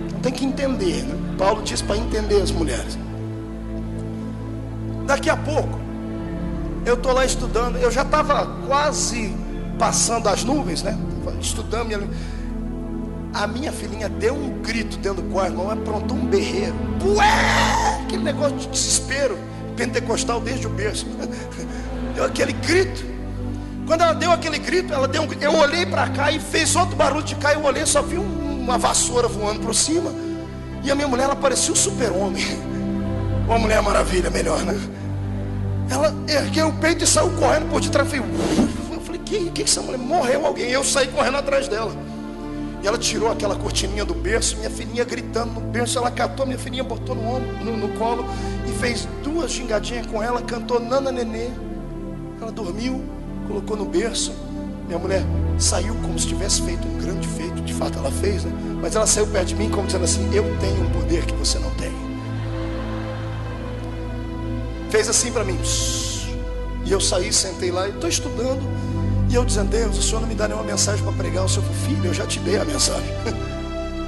Então tem que entender, né? Paulo diz para entender as mulheres. Daqui a pouco, eu estou lá estudando, eu já estava quase passando as nuvens, né? Estudando, a minha filhinha deu um grito dentro do quarto, não aprontou um berreiro. Ué! Aquele negócio de desespero, pentecostal desde o berço. Deu aquele grito. Quando ela deu aquele grito, eu olhei para cá e fez outro barulho de cá. Eu olhei, só vi uma vassoura voando por cima. E a minha mulher, ela parecia um super-homem. Uma Mulher Maravilha, melhor, né? Ela ergueu o peito e saiu correndo por detrás. Eu falei, que essa mulher? Morreu alguém. Eu saí correndo atrás dela. E ela tirou aquela cortininha do berço. Minha filhinha gritando no berço. Ela catou minha filhinha, botou no colo e fez 2 gingadinhas com ela. Cantou Nana Nenê. Ela dormiu, colocou no berço. Minha mulher saiu como se tivesse feito um grande feito. De fato ela fez, né? Mas ela saiu perto de mim como dizendo assim, eu tenho um poder que você não tem. Fez assim para mim. E eu saí, sentei lá e estou estudando. E eu dizendo, Deus, o Senhor não me dá nenhuma mensagem para pregar. O Senhor falou, filho, eu já te dei a mensagem.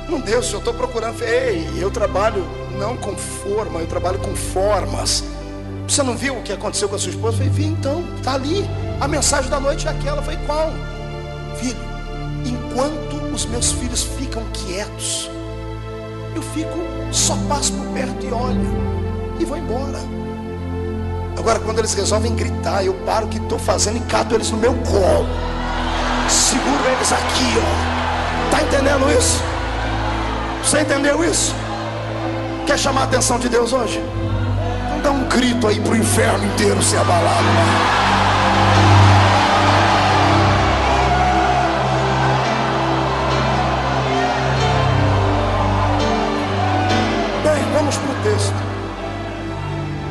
Não deu, Senhor, estou procurando. Ei, eu trabalho não com forma, eu trabalho com formas. Você não viu o que aconteceu com a sua esposa? Eu falei, vi então, está ali. A mensagem da noite é aquela. Eu falei, qual? Filho, enquanto os meus filhos ficam quietos, eu fico, só passo por perto e olho e vou embora. Agora quando eles resolvem gritar, eu paro o que estou fazendo e cato eles no meu colo, seguro eles aqui, ó. Tá entendendo isso? Você entendeu isso? Quer chamar a atenção de Deus hoje? Então dá um grito aí pro inferno inteiro ser abalado, Bem, vamos pro texto.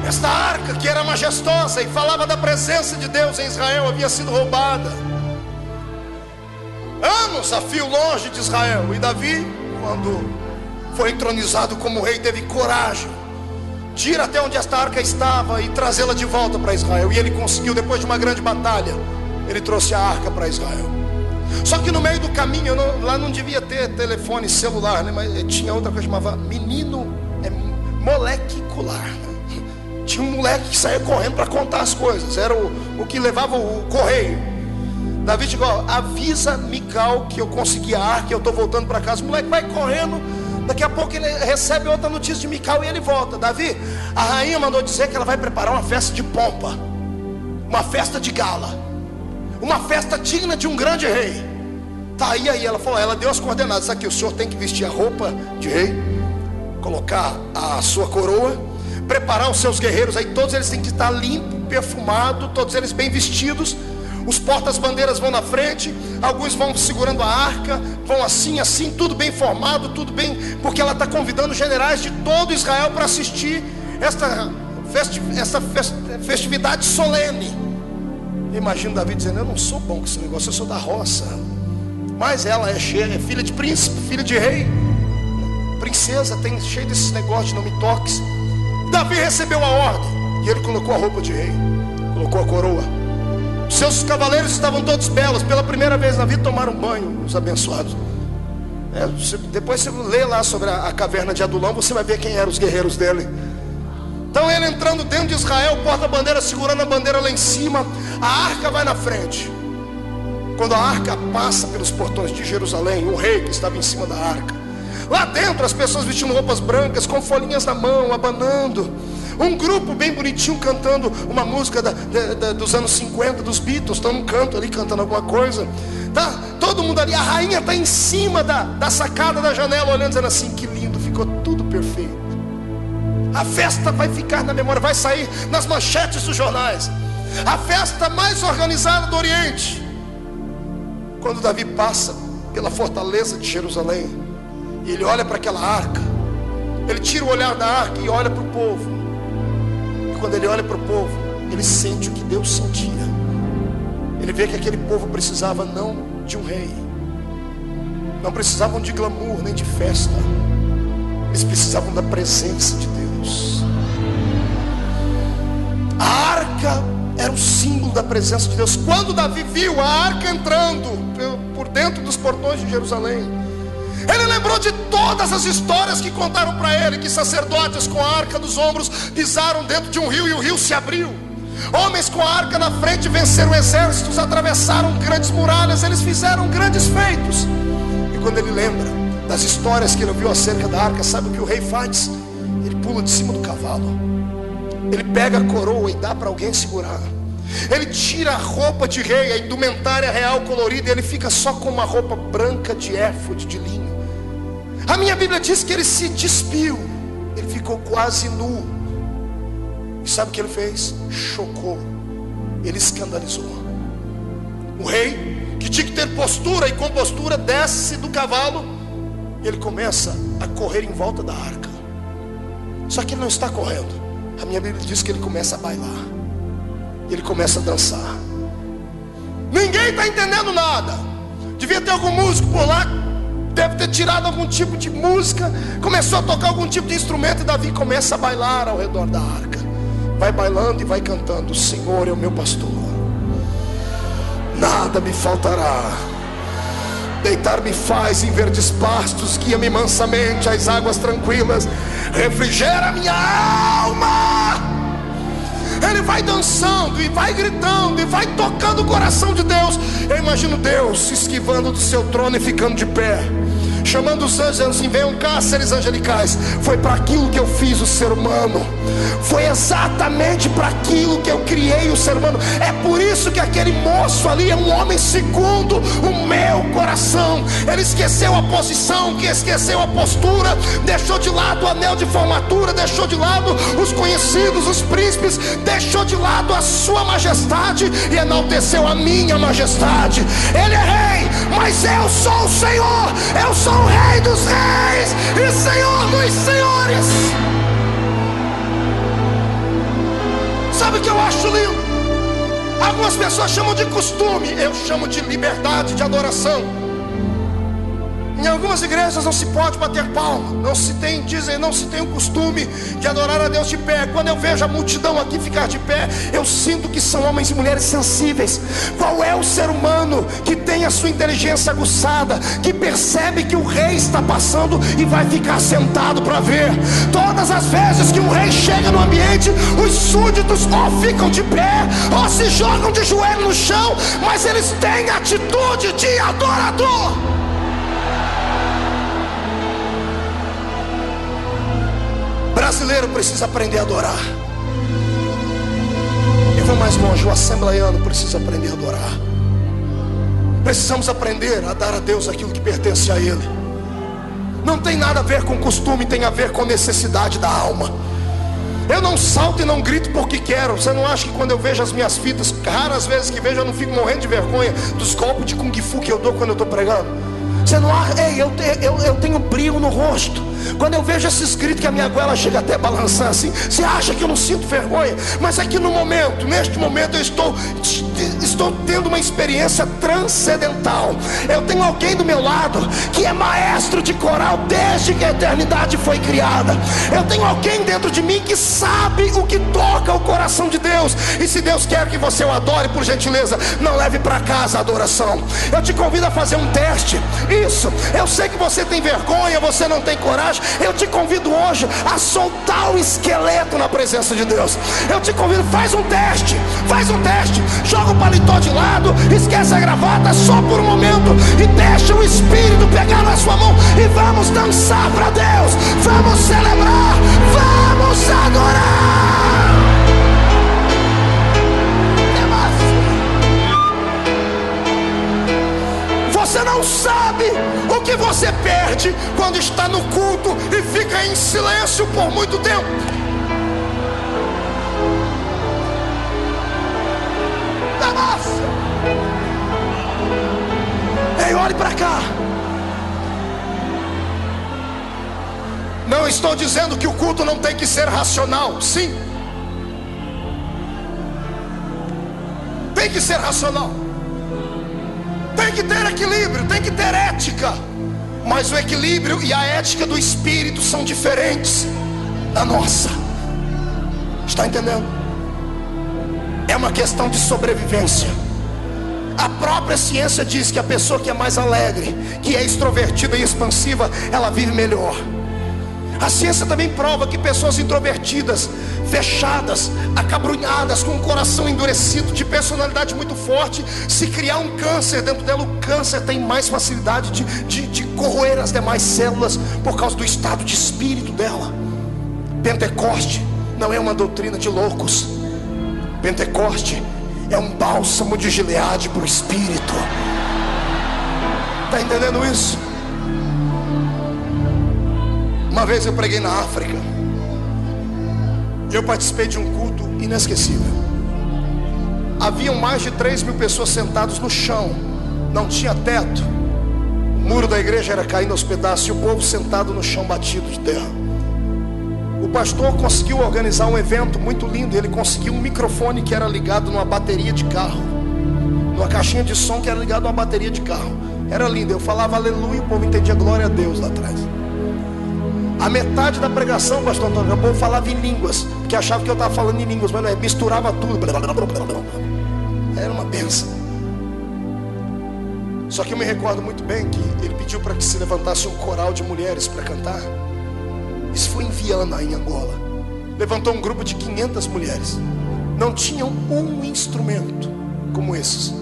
Esta arca, que era majestosa e falava da presença de Deus em Israel, havia sido roubada anos a fio longe de Israel. E Davi, quando foi entronizado como rei, teve coragem de ir até onde esta arca estava e trazê-la de volta para Israel. E ele conseguiu, depois de uma grande batalha, ele trouxe a arca para Israel. Só que no meio do caminho, lá não devia ter telefone celular, né? Mas tinha outra coisa que chamava molecular, né? Tinha um moleque que saía correndo para contar as coisas. Era o que levava o correio. Davi disse: avisa Mical que eu consegui a arca e eu estou voltando para casa. O moleque vai correndo. Daqui a pouco ele recebe outra notícia de Mical e ele volta. Davi, a rainha mandou dizer que ela vai preparar uma festa de pompa, uma festa de gala, uma festa digna de um grande rei. Tá aí, ela falou, ela deu as coordenadas. Aqui, o senhor tem que vestir a roupa de rei, colocar a sua coroa, preparar os seus guerreiros. Aí todos eles têm que estar limpos, perfumados, todos eles bem vestidos. Os portas-bandeiras vão na frente, alguns vão segurando a arca, vão assim, tudo bem formado, tudo bem, porque ela está convidando generais de todo Israel para assistir essa festividade solene. Imagina Davi dizendo: eu não sou bom com esse negócio, eu sou da roça. Mas ela é filha de príncipe, filha de rei, princesa, tem cheio desses negócios de não me toques. Davi recebeu a ordem e ele colocou a roupa de rei, colocou a coroa. Seus cavaleiros estavam todos belos. Pela primeira vez na vida tomaram banho, os abençoados. Depois você lê lá sobre a caverna de Adulão, você vai ver quem eram os guerreiros dele. Então ele entrando dentro de Israel, porta-bandeira segurando a bandeira lá em cima, a arca vai na frente. Quando a arca passa pelos portões de Jerusalém, o rei que estava em cima da arca, lá dentro as pessoas vestindo roupas brancas, com folhinhas na mão, abanando. Um grupo bem bonitinho cantando uma música dos anos 50, dos Beatles. Estão num canto ali cantando alguma coisa. Tá todo mundo ali, a rainha está em cima da sacada da janela, olhando, dizendo assim: que lindo, ficou tudo perfeito. A festa vai ficar na memória, vai sair nas manchetes dos jornais. A festa mais organizada do Oriente. Quando Davi passa pela fortaleza de Jerusalém e ele olha para aquela arca, ele tira o olhar da arca e olha para o povo. E quando ele olha para o povo, ele sente o que Deus sentia. Ele vê que aquele povo precisava não de um rei, não precisavam de glamour nem de festa, eles precisavam da presença de Deus. A arca era um símbolo da presença de Deus. Quando Davi viu a arca entrando por dentro dos portões de Jerusalém, ele lembrou de todas as histórias que contaram para ele, que sacerdotes com a arca nos ombros pisaram dentro de um rio e o rio se abriu. Homens com a arca na frente venceram exércitos, atravessaram grandes muralhas, eles fizeram grandes feitos. E quando ele lembra das histórias que ele ouviu acerca da arca, sabe o que o rei faz? Ele pula de cima do cavalo, ele pega a coroa e dá para alguém segurar. Ele tira a roupa de rei, a indumentária real colorida, e ele fica só com uma roupa branca de éfode, de linho. A minha Bíblia diz que ele se despiu, ele ficou quase nu. E sabe o que ele fez? Chocou, ele escandalizou. O rei, que tinha que ter postura e compostura, desce do cavalo e ele começa a correr em volta da arca. Só que ele não está correndo. A minha Bíblia diz que ele começa a bailar, ele começa a dançar. Ninguém está entendendo nada. Devia ter algum músico por lá, deve ter tirado algum tipo de música, começou a tocar algum tipo de instrumento, e Davi começa a bailar ao redor da arca. Vai bailando e vai cantando: o Senhor é o meu pastor, nada me faltará. Deitar-me faz em verdes pastos, guia-me mansamente às águas tranquilas, refrigera minha alma. Ele vai dançando e vai gritando e vai tocando o coração de Deus. Eu imagino Deus se esquivando do seu trono e ficando de pé, chamando os anjos, dizendo assim: venham cá, seres angelicais. Foi para aquilo que eu fiz o ser humano, foi exatamente para aquilo que eu criei o ser humano. É por isso que aquele moço ali é um homem segundo o meu coração. Ele esqueceu a posição, que esqueceu a postura, deixou de lado o anel de formatura, deixou de lado os conhecidos, os príncipes, deixou de lado a sua majestade e enalteceu a minha majestade. Ele é rei, mas eu sou o Senhor. Eu sou o Rei dos reis e Senhor dos senhores. Sabe o que eu acho lindo? Algumas pessoas chamam de costume, eu chamo de liberdade de adoração. Em algumas igrejas não se pode bater palma, dizem, não se tem o costume de adorar a Deus de pé. Quando eu vejo a multidão aqui ficar de pé, eu sinto que são homens e mulheres sensíveis. Qual é o ser humano que tem a sua inteligência aguçada, que percebe que o rei está passando e vai ficar sentado para ver? Todas as vezes que um rei chega no ambiente, os súditos ou ficam de pé ou se jogam de joelho no chão, mas eles têm atitude de adorador. Brasileiro precisa aprender a adorar. Eu vou mais longe, o assembleiano precisa aprender a adorar. Precisamos aprender a dar a Deus aquilo que pertence a Ele. Não tem nada a ver com costume, tem a ver com necessidade da alma. Eu não salto e não grito porque quero. Você não acha que quando eu vejo as minhas fitas, raras vezes que vejo, eu não fico morrendo de vergonha dos golpes de Kung Fu que eu dou quando eu estou pregando? Você não acha? Ei, eu tenho brilho no rosto. Quando eu vejo esse escrito que a minha goela chega até a balançar assim, você acha que eu não sinto vergonha? Mas aqui no momento, neste momento eu estou tendo uma experiência transcendental. Eu tenho alguém do meu lado que é maestro de coral desde que a eternidade foi criada. Eu tenho alguém dentro de mim que sabe o que toca o coração de Deus. E se Deus quer que você o adore, por gentileza, não leve para casa a adoração. Eu te convido a fazer um teste. Isso, eu sei que você tem vergonha, você não tem coragem. Eu te convido hoje a soltar o esqueleto na presença de Deus. Eu te convido, faz um teste. Joga o paletó de lado, esquece a gravata só por um momento e deixa o Espírito pegar na sua mão e vamos dançar para Deus. Vamos celebrar, vamos adorar. Você não sabe o que você perde quando está no culto e fica em silêncio por muito tempo. Ei, olhe para cá. Não estou dizendo que o culto não tem que ser racional. Sim, tem que ser racional. Tem que ter equilíbrio, tem que ter ética. Mas o equilíbrio e a ética do Espírito são diferentes da nossa. Está entendendo? É uma questão de sobrevivência. A própria ciência diz que a pessoa que é mais alegre, que é extrovertida e expansiva, ela vive melhor. A ciência também prova que pessoas introvertidas, fechadas, acabrunhadas, com o coração endurecido, de personalidade muito forte, se criar um câncer dentro dela, o câncer tem mais facilidade de corroer as demais células por causa do estado de espírito dela. Pentecoste não é uma doutrina de loucos. Pentecoste é um bálsamo de Gileade para o espírito. Está entendendo isso? Uma vez eu preguei na África. Eu participei de um culto inesquecível. Haviam mais de 3.000 pessoas sentadas no chão. Não tinha teto. O muro da igreja era caindo aos pedaços e o povo sentado no chão batido de terra. O pastor conseguiu organizar um evento muito lindo. Ele conseguiu um microfone que era ligado numa bateria de carro, numa caixinha de som que era ligado numa bateria de carro. Era lindo. Eu falava aleluia e o povo entendia glória a Deus lá atrás. A metade da pregação, pastor Antônio, o povo falava em línguas, porque achava que eu estava falando em línguas, mas não é, misturava tudo. Era uma bênção. Só que eu me recordo muito bem que ele pediu para que se levantasse um coral de mulheres para cantar. Isso foi em Viana, em Angola. Levantou um grupo de 500 mulheres. Não tinham um instrumento como esses.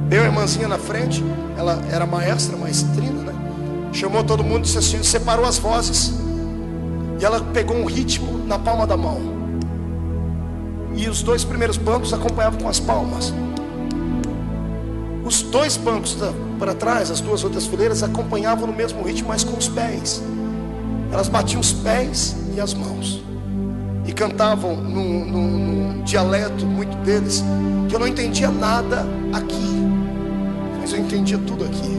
Deu a irmãzinha na frente, ela era maestra, maestrina, né? Chamou todo mundo e disse assim, separou as vozes. E ela pegou um ritmo na palma da mão. E os 2 primeiros bancos acompanhavam com as palmas. Os 2 bancos para trás, as 2 outras fileiras, acompanhavam no mesmo ritmo, mas com os pés. Elas batiam os pés e as mãos. E cantavam num dialeto muito deles, que eu não entendia nada aqui, mas eu entendia tudo aqui.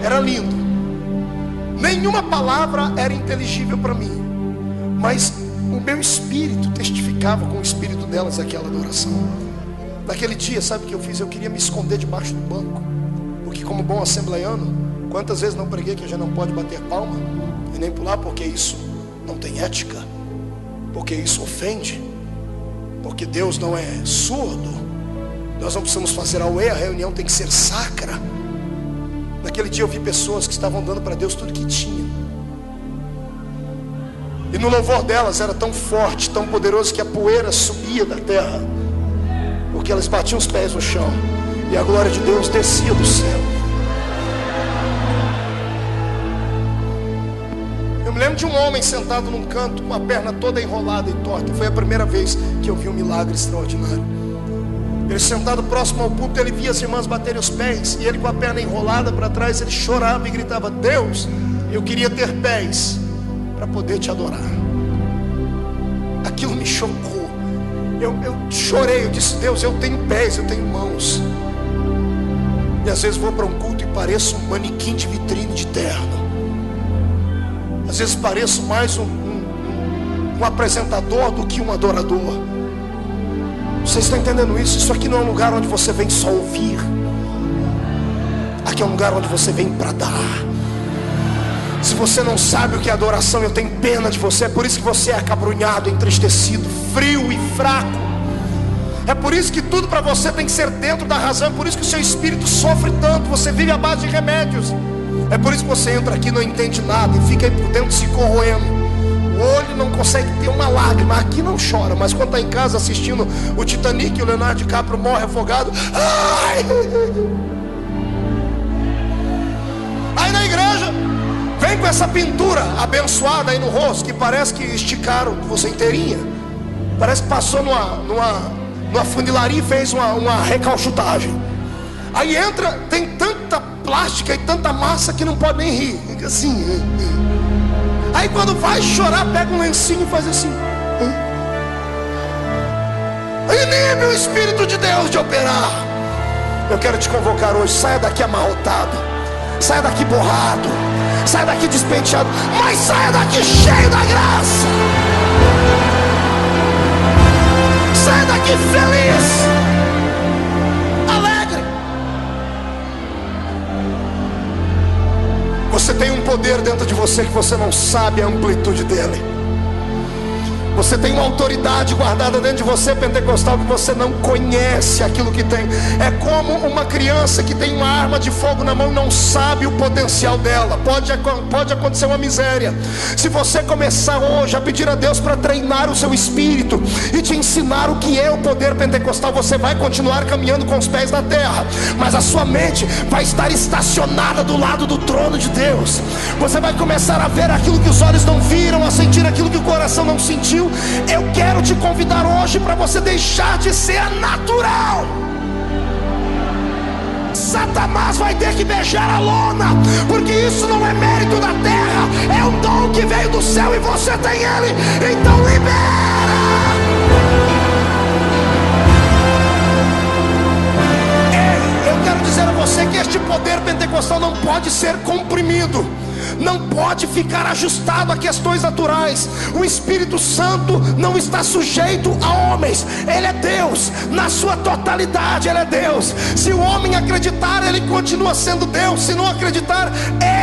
Era lindo. Nenhuma palavra era inteligível para mim, mas o meu espírito testificava com o espírito delas aquela adoração. Naquele dia, sabe o que eu fiz? Eu queria me esconder debaixo do banco, porque como bom assembleiano, quantas vezes não preguei que a gente não pode bater palma e nem pular, porque isso não tem ética, porque isso ofende, porque Deus não é surdo. Nós não precisamos fazer auê, a reunião tem que ser sacra. Naquele dia eu vi pessoas que estavam dando para Deus tudo que tinham. E no louvor delas era tão forte, tão poderoso, que a poeira subia da terra, porque elas batiam os pés no chão e a glória de Deus descia do céu. Eu me lembro de um homem sentado num canto com a perna toda enrolada e torta. Foi a primeira vez que eu vi um milagre extraordinário. Ele sentado próximo ao púlpito, ele via as irmãs baterem os pés, e ele com a perna enrolada para trás, ele chorava e gritava: Deus, eu queria ter pés para poder te adorar. Aquilo me chocou. Eu chorei, eu disse: Deus, eu tenho pés, eu tenho mãos. E às vezes vou para um culto e pareço um manequim de vitrine de terno. Às vezes pareço mais um apresentador do que um adorador. Vocês estão entendendo isso? Isso aqui não é um lugar onde você vem só ouvir. Aqui é um lugar onde você vem para dar. Se você não sabe o que é adoração, eu tenho pena de você. É por isso que você é acabrunhado, entristecido, frio e fraco. É por isso que tudo para você tem que ser dentro da razão. É por isso que o seu espírito sofre tanto. Você vive à base de remédios. É por isso que você entra aqui e não entende nada, e fica aí por dentro se corroendo. O olho não consegue ter uma lágrima. Aqui não chora, mas quando está em casa assistindo o Titanic e o Leonardo DiCaprio morre afogado, ai! Aí na igreja vem com essa pintura abençoada aí no rosto, que parece que esticaram você inteirinha. Parece que passou numa funilaria e fez uma recalchutagem. Aí entra, tem tanta plástica e tanta massa que não pode nem rir. Fica assim. Aí quando vai chorar, pega um lencinho e faz assim. Inibe o Espírito de Deus de operar. Eu quero te convocar hoje. Saia daqui amarrotado, saia daqui borrado, saia daqui despenteado, mas saia daqui cheio da graça. Saia daqui feliz, alegre. Você tem um poder dentro de você que você não sabe a amplitude dele. Você tem uma autoridade guardada dentro de você, pentecostal, que você não conhece aquilo que tem. É como uma criança que tem uma arma de fogo na mão e não sabe o potencial dela. Pode acontecer uma miséria. Se você começar hoje a pedir a Deus para treinar o seu espírito e te ensinar o que é o poder pentecostal, você vai continuar caminhando com os pés na terra, mas a sua mente vai estar estacionada do lado do trono de Deus. Você vai começar a ver aquilo que os olhos não viram, a sentir aquilo que o coração não sentiu. Eu quero te convidar hoje para você deixar de ser natural. Satanás vai ter que beijar a lona, porque isso não é mérito da terra, é um dom que veio do céu e você tem ele. Então libera. Eu quero dizer a você que este poder pentecostal não pode ser comprimido, não pode ficar ajustado a questões naturais. O Espírito Santo não está sujeito a homens. Ele é Deus, na sua totalidade ele é Deus. Se o homem acreditar, ele continua sendo Deus. Se não acreditar,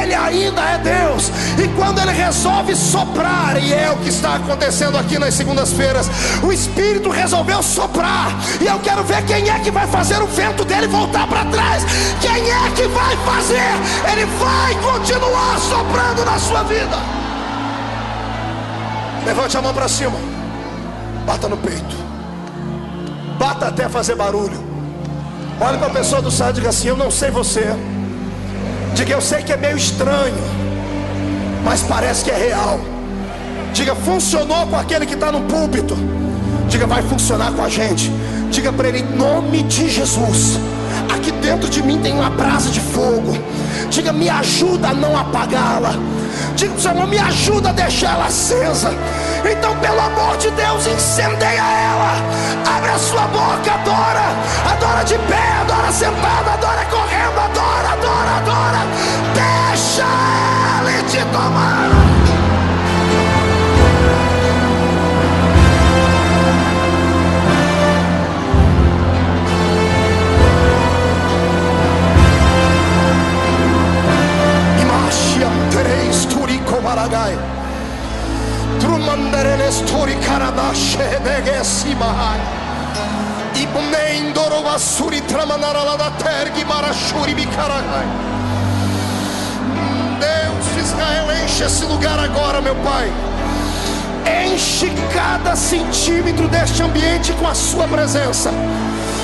ele ainda é Deus. E quando ele resolve soprar, e é o que está acontecendo aqui nas segundas-feiras, o Espírito resolveu soprar, e eu quero ver quem é que vai fazer o vento dele voltar para trás. Quem é que vai fazer? Ele vai continuar soprando na sua vida. Levante a mão para cima, bata no peito, bata até fazer barulho. Olha para a pessoa do side e diga assim: eu não sei você, Diga: eu sei que é meio estranho, mas parece que é real. Diga: funcionou com aquele que está no púlpito. Diga: vai funcionar com a gente. Diga para ele: em nome de Jesus, aqui dentro de mim tem uma brasa de fogo. Diga: me ajuda a não apagá-la. Diga: Senhor, me ajuda a deixar ela acesa. Então, pelo amor de Deus, incendeia ela. Abre a sua boca, adora. Adora de pé, adora sentado, adora correndo, adora, adora, adora. Deixa ele te tomar. Três turico maragai, trumandereles turi karabashe begesi mahai, ibnendoro vasuri tramanarala da tergi marashuri bikaragai. Deus de Israel, enche esse lugar agora, meu Pai. Enche cada centímetro deste ambiente com a sua presença.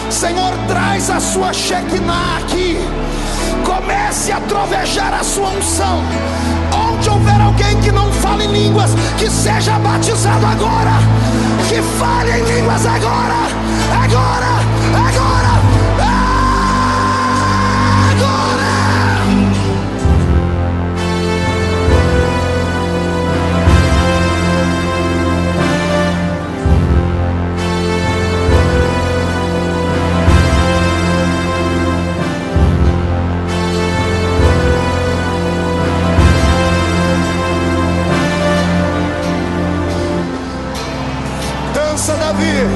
Senhor, traz a sua Shekinah aqui. Comece a trovejar a sua unção. Onde houver alguém que não fale em línguas, que seja batizado agora. Que fale em línguas agora. Agora, agora, agora. Davi,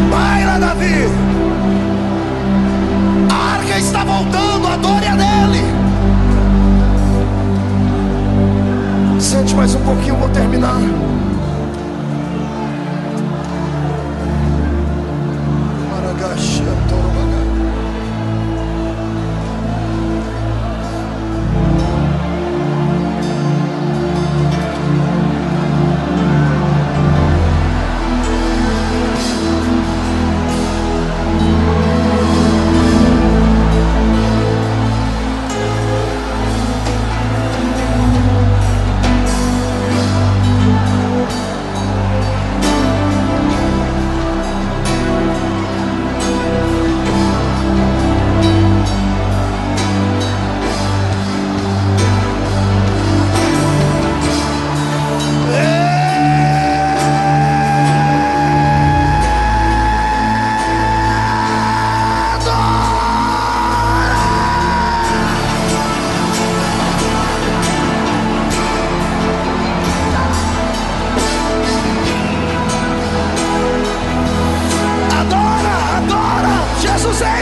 baila, Davi. A arca está voltando, adore a dele. Sente mais um pouquinho, vou terminar.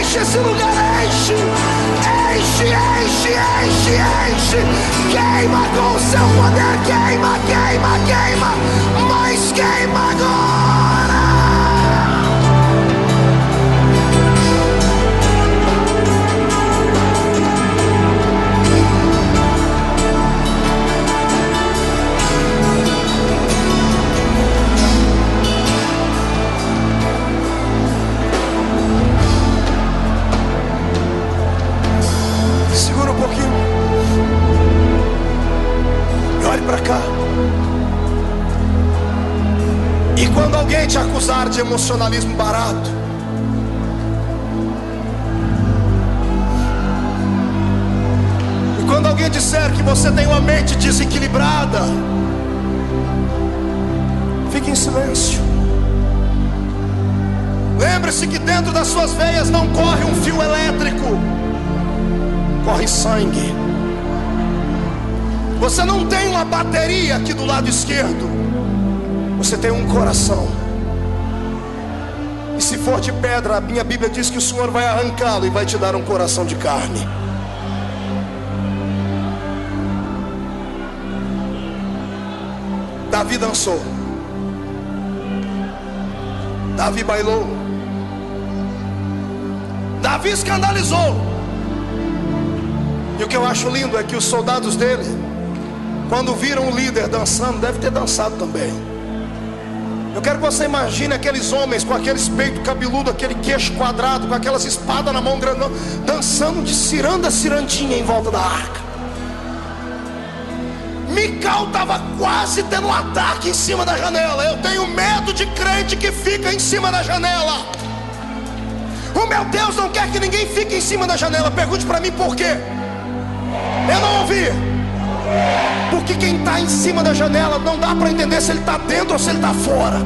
Enche esse lugar, enche, enche, enche, enche, enche. Queima com o seu poder, queima, queima, queima, mas queima agora. Segura um pouquinho e olhe para cá. E quando alguém te acusar de emocionalismo barato, e quando alguém disser que você tem uma mente desequilibrada, fique em silêncio. Lembre-se que dentro das suas veias não corre um fio elétrico, corre sangue. Você não tem uma bateria aqui do lado esquerdo, você tem um coração. E se for de pedra, a minha Bíblia diz que o Senhor vai arrancá-lo e vai te dar um coração de carne. Davi dançou, Davi bailou, Davi escandalizou. E o que eu acho lindo é que os soldados dele, quando viram o líder dançando, deve ter dançado também. Eu quero que você imagine aqueles homens com aqueles peitos cabeludos, aquele queixo quadrado, com aquelas espadas na mão grandão, dançando de ciranda a cirandinha em volta da arca. Mical estava quase tendo um ataque em cima da janela. Eu tenho medo de crente que fica em cima da janela. O meu Deus não quer que ninguém fique em cima da janela. Pergunte para mim por quê. Eu não ouvi. Porque quem está em cima da janela não dá para entender se ele está dentro ou se ele está fora.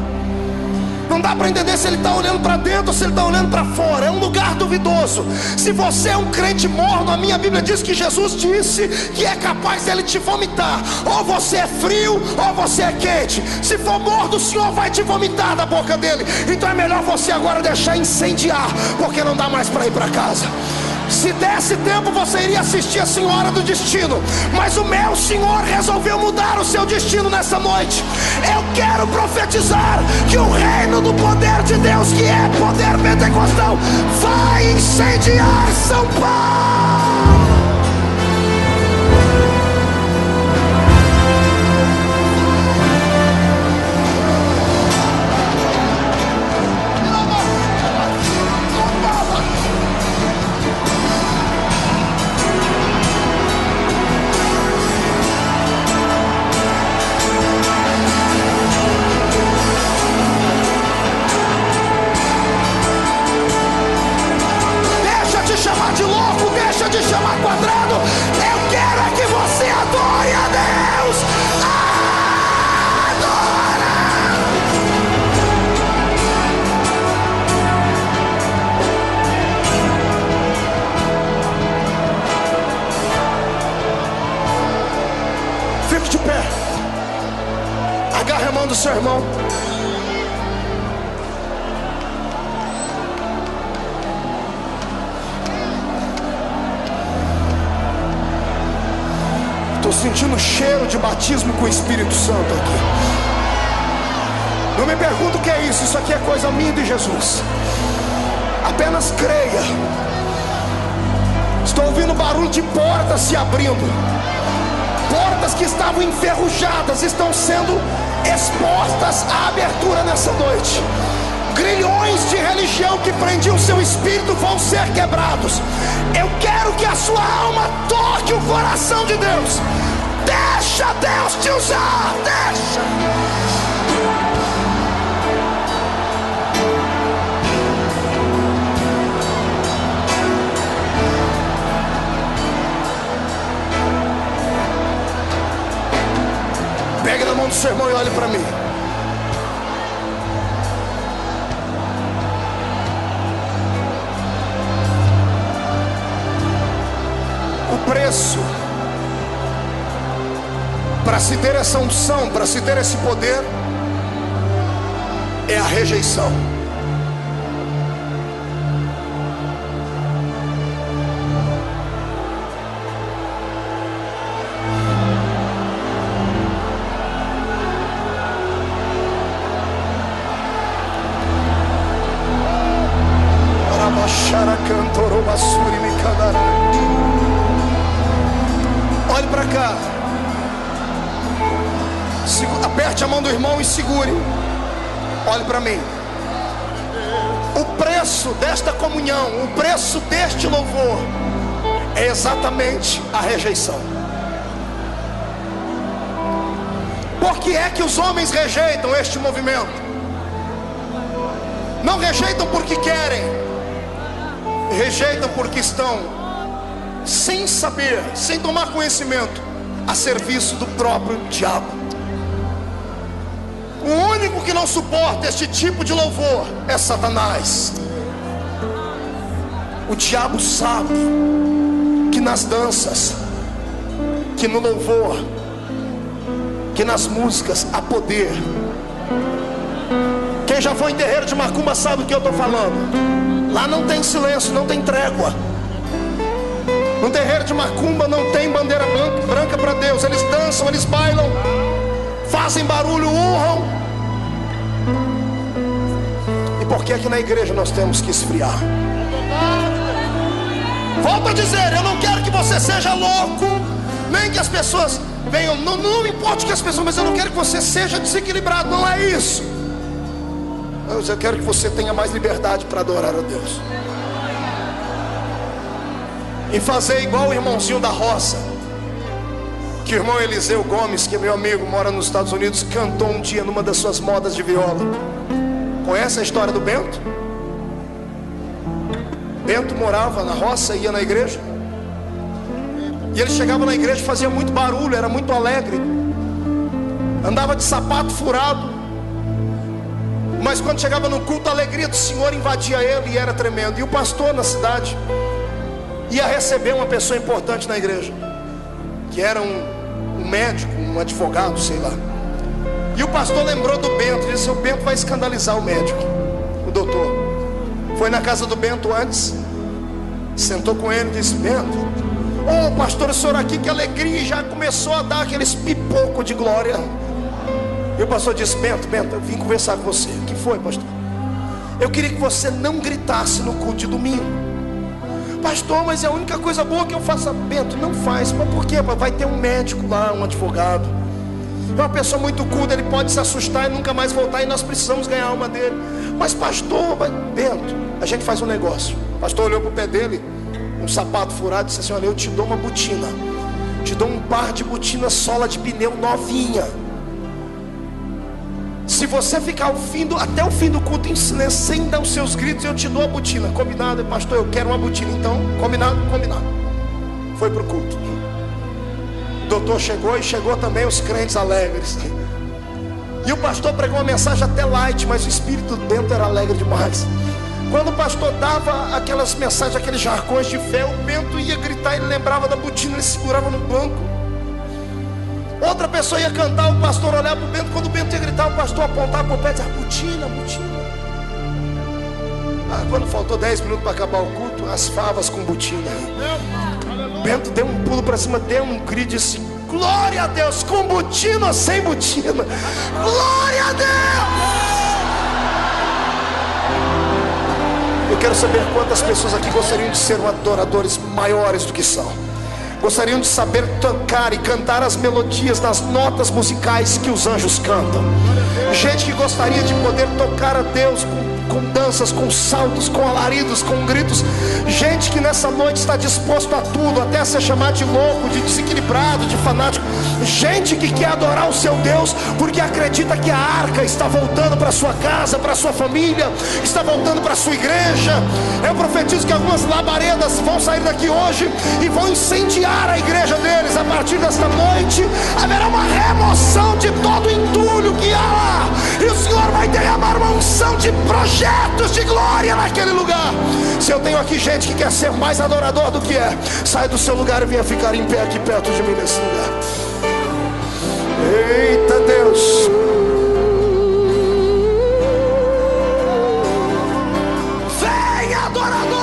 Não dá para entender se ele está olhando para dentro ou se ele está olhando para fora. É um lugar duvidoso. Se você é um crente morno, a minha Bíblia diz que Jesus disse que é capaz dele te vomitar. Ou você é frio ou você é quente. Se for morno, o Senhor vai te vomitar da boca dele. Então é melhor você agora deixar incendiar, porque não dá mais para ir para casa. Se desse tempo você iria assistir a Senhora do Destino, mas o meu Senhor resolveu mudar o seu destino nessa noite. Eu quero profetizar que o reino do poder de Deus, que é poder pentecostal, vai incendiar São Paulo. Chamar de louco, deixa de chamar quadrado. Eu quero é que você adore a Deus. Adora. Fique de pé. Agarre a mão do seu irmão. Estou sentindo cheiro de batismo com o Espírito Santo aqui. Não me pergunto o que é isso. Isso aqui é coisa minha de Jesus. Apenas creia. Estou ouvindo barulho de portas se abrindo. Portas que estavam enferrujadas estão sendo expostas à abertura nessa noite. Grilhões de religião que prendiam seu espírito vão ser quebrados. Eu quero que a sua alma toque o coração de Deus. Deixa Deus te usar. Deixa. Pegue na mão do seu irmão e olhe para mim. O preço para se ter essa unção, para se ter esse poder, é a rejeição. Olhe para cá. Aperte a mão do irmão e segure. Olhe para mim. O preço desta comunhão, o preço deste louvor, é exatamente a rejeição. Por que é que os homens rejeitam este movimento? Não rejeitam porque querem, rejeitam porque estão sem saber, sem tomar conhecimento, a serviço do próprio diabo. O único que não suporta este tipo de louvor é Satanás. O diabo sabe que nas danças, que no louvor, que nas músicas há poder. Quem já foi em terreiro de macumba sabe o que eu estou falando. Lá não tem silêncio, não tem trégua. No terreiro de macumba não tem bandeira branca para Deus. Eles dançam, eles bailam, fazem barulho, urram. E por que aqui na igreja nós temos que esfriar? Volto a dizer, eu não quero que você seja louco, nem que as pessoas venham, não importa o que as pessoas, mas eu não quero que você seja desequilibrado, não é isso. Eu quero que você tenha mais liberdade para adorar a Deus. E fazer igual o irmãozinho da roça, que o irmão Eliseu Gomes, que é meu amigo, mora nos Estados Unidos, cantou um dia numa das suas modas de viola. Conhece a história do Bento? Bento morava na roça, ia na igreja, e ele chegava na igreja, fazia muito barulho, era muito alegre, andava de sapato furado, mas quando chegava no culto, a alegria do Senhor invadia ele e era tremendo. E o pastor na cidade ia receber uma pessoa importante na igreja, que era um médico, um advogado, sei lá. E o pastor lembrou do Bento, disse: o Bento vai escandalizar o médico, o doutor. Foi na casa do Bento antes, sentou com ele e disse: Bento, ô pastor, o senhor aqui, que alegria. E já começou a dar aqueles pipocos de glória. E o pastor disse: Bento, eu vim conversar com você. O que foi, pastor? Eu queria que você não gritasse no culto de domingo. Pastor, mas é a única coisa boa que eu faço. Bento, não faz. Mas por quê? Vai ter um médico lá, um advogado, é uma pessoa muito culta, ele pode se assustar e nunca mais voltar, e nós precisamos ganhar a alma dele. Mas pastor, Bento, a gente faz um negócio. O pastor olhou para o pé dele, um sapato furado, e disse assim: olha, eu te dou uma botina, te dou um par de botina sola de pneu novinha. Se você ficar até o fim do culto em silêncio, sem dar os seus gritos, eu te dou a botina. Combinado? Pastor, eu quero uma botina. Então, combinado? Foi para o culto. O doutor chegou, e chegou também os crentes alegres. E o pastor pregou uma mensagem até light, mas o espírito do Bento era alegre demais. Quando o pastor dava aquelas mensagens, aqueles jargões de fé, o Bento ia gritar, ele lembrava da botina, ele segurava no banco. Outra pessoa ia cantar, o pastor olhava para o Bento. Quando o Bento ia gritar, o pastor apontava para o pé e dizia: botina. Quando faltou 10 minutos para acabar o culto, as favas com botina. Bento deu um pulo para cima, deu um grito e disse: glória a Deus, com botina ou sem botina? Glória a Deus! Eu quero saber quantas pessoas aqui gostariam de ser adoradores maiores do que são. Gostariam de saber tocar e cantar as melodias das notas musicais que os anjos cantam. Gente que gostaria de poder tocar a Deus com danças, com saltos, com alaridos, com gritos. Gente que nessa noite está disposto a tudo, até a ser chamado de louco, de desequilibrado, de fanático. Gente que quer adorar o seu Deus porque acredita que a arca está voltando para sua casa, para sua família, está voltando para sua igreja. Eu profetizo que algumas labaredas vão sair daqui hoje e vão incendiar a igreja deles. A partir desta noite haverá uma remoção de todo o entulho que há lá, e o Senhor vai derramar uma unção de projetos de glória naquele lugar. Se eu tenho aqui gente que quer ser mais adorador do que é, sai do seu lugar e venha ficar em pé aqui perto de mim nesse lugar. Eita Deus, vem adorador.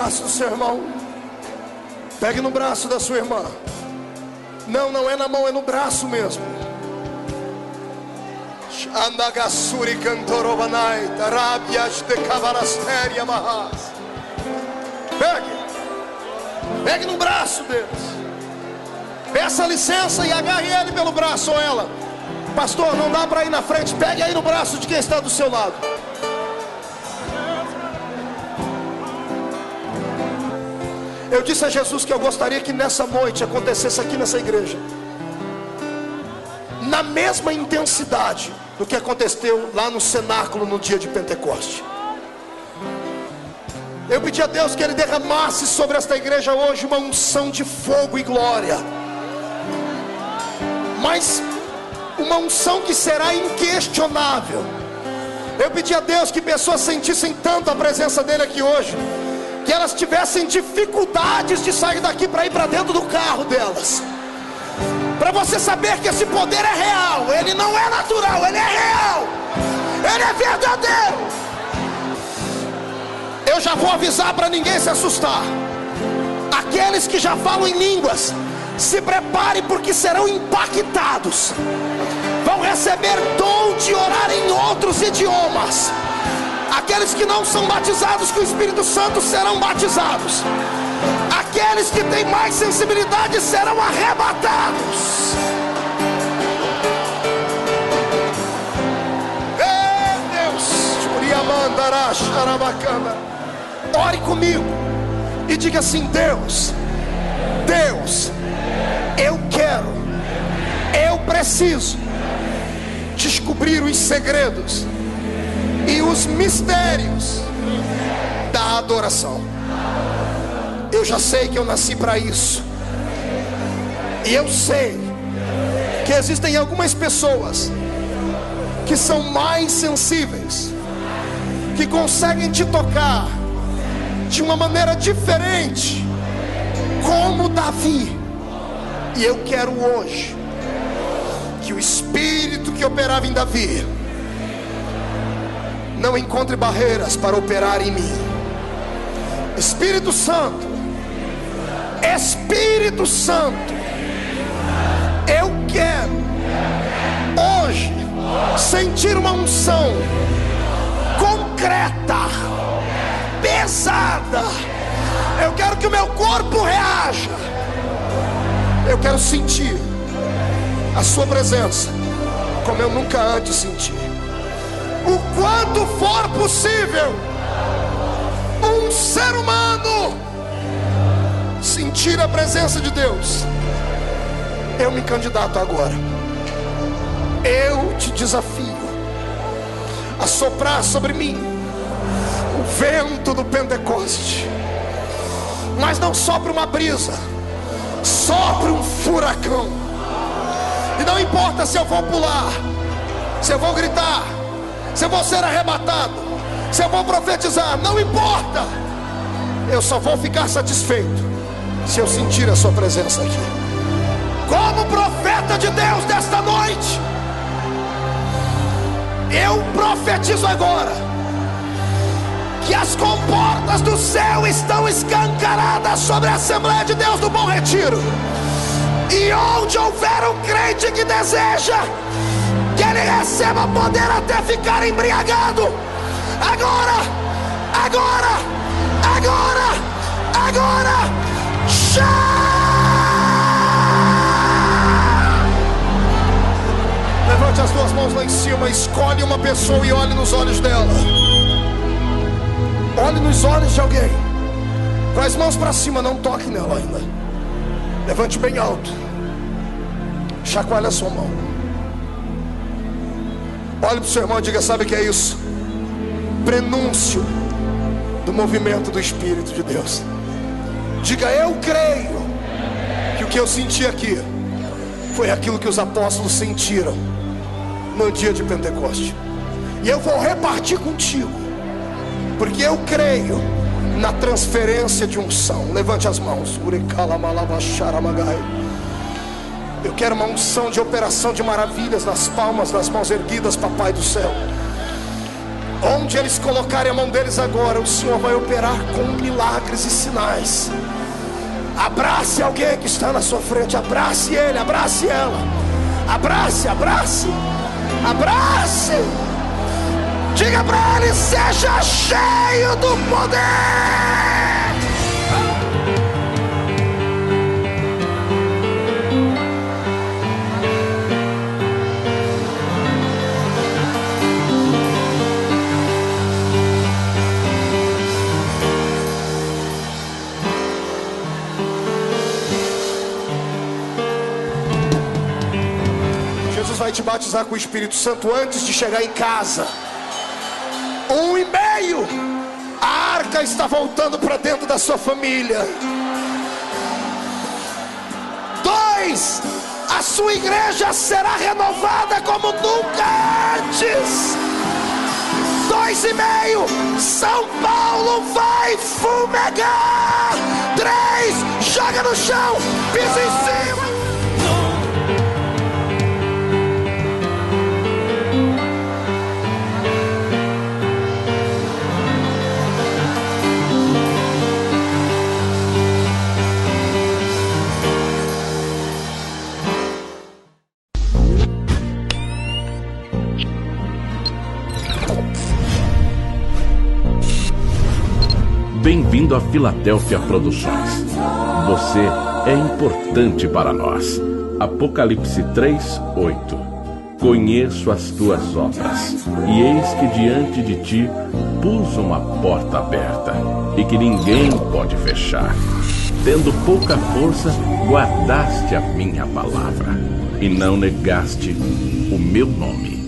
Do seu irmão, pegue no braço da sua irmã. Não é na mão, é no braço mesmo. Pegue no braço deles. Peça licença e agarre ele pelo braço ou ela. Pastor, não dá para ir na frente. Pegue aí no braço de quem está do seu lado. Eu disse a Jesus que eu gostaria que nessa noite acontecesse aqui nessa igreja, na mesma intensidade do que aconteceu lá no cenáculo no dia de Pentecoste. Eu pedi a Deus que Ele derramasse sobre esta igreja hoje uma unção de fogo e glória. Mas uma unção que será inquestionável. Eu pedi a Deus que pessoas sentissem tanto a presença dele aqui hoje, que elas tivessem dificuldades de sair daqui para ir para dentro do carro delas, para você saber que esse poder é real. Ele não é natural, ele é real, ele é verdadeiro. Eu já vou avisar para ninguém se assustar. Aqueles que já falam em línguas, se prepare, porque serão impactados. Vão receber dom de orar em outros idiomas. Aqueles que não são batizados com o Espírito Santo serão batizados. Aqueles que têm mais sensibilidade serão arrebatados. Meu Deus, ore comigo e diga assim: Deus, eu quero, eu preciso descobrir os segredos e os mistérios da adoração. Eu já sei que eu nasci para isso, e eu sei que existem algumas pessoas que são mais sensíveis, que conseguem te tocar de uma maneira diferente, como Davi. E eu quero hoje que o Espírito que operava em Davi não encontre barreiras para operar em mim. Espírito Santo, Espírito Santo, eu quero hoje sentir uma unção concreta, pesada. Eu quero que o meu corpo reaja. Eu quero sentir a sua presença como eu nunca antes senti. O quanto for possível, um ser humano sentir a presença de Deus. Eu me candidato agora. Eu te desafio a soprar sobre mim o vento do Pentecoste. Mas não sopra uma brisa, sopra um furacão. E não importa se eu vou pular, se eu vou gritar, se eu vou ser arrebatado, se eu vou profetizar, não importa. Eu só vou ficar satisfeito se eu sentir a sua presença aqui. Como profeta de Deus desta noite, eu profetizo agora que as comportas do céu estão escancaradas sobre a Assembleia de Deus do Bom Retiro. E onde houver um crente que deseja que ele receba poder até ficar embriagado, agora, já! Levante as duas mãos lá em cima, escolhe uma pessoa e olhe nos olhos dela. Olhe nos olhos de alguém. Com as mãos para cima, não toque nela ainda. Levante bem alto. Chacoalhe a sua mão. Olhe para o seu irmão e diga: sabe o que é isso? Prenúncio do movimento do Espírito de Deus. Diga: eu creio que o que eu senti aqui foi aquilo que os apóstolos sentiram no dia de Pentecoste. E eu vou repartir contigo, porque eu creio na transferência de unção. Levante as mãos. Eu quero uma unção de operação de maravilhas nas palmas das mãos erguidas, Papai do céu. Onde eles colocarem a mão deles agora, o Senhor vai operar com milagres e sinais. Abrace alguém que está na sua frente. Abrace ele, abrace ela. Abrace. Diga para ele: seja cheio do poder. Jesus vai te batizar com o Espírito Santo antes de chegar em casa. 1,5. A arca está voltando para dentro da sua família. 2. A sua igreja será renovada como nunca antes. 2,5, São Paulo vai fumegar. 3, joga no chão, pisa em cima. Bem-vindo a Filadélfia Produções. Você é importante para nós. Apocalipse 3:8. Conheço as tuas obras, e eis que diante de ti pus uma porta aberta, e que ninguém pode fechar. Tendo pouca força, guardaste a minha palavra, e não negaste o meu nome.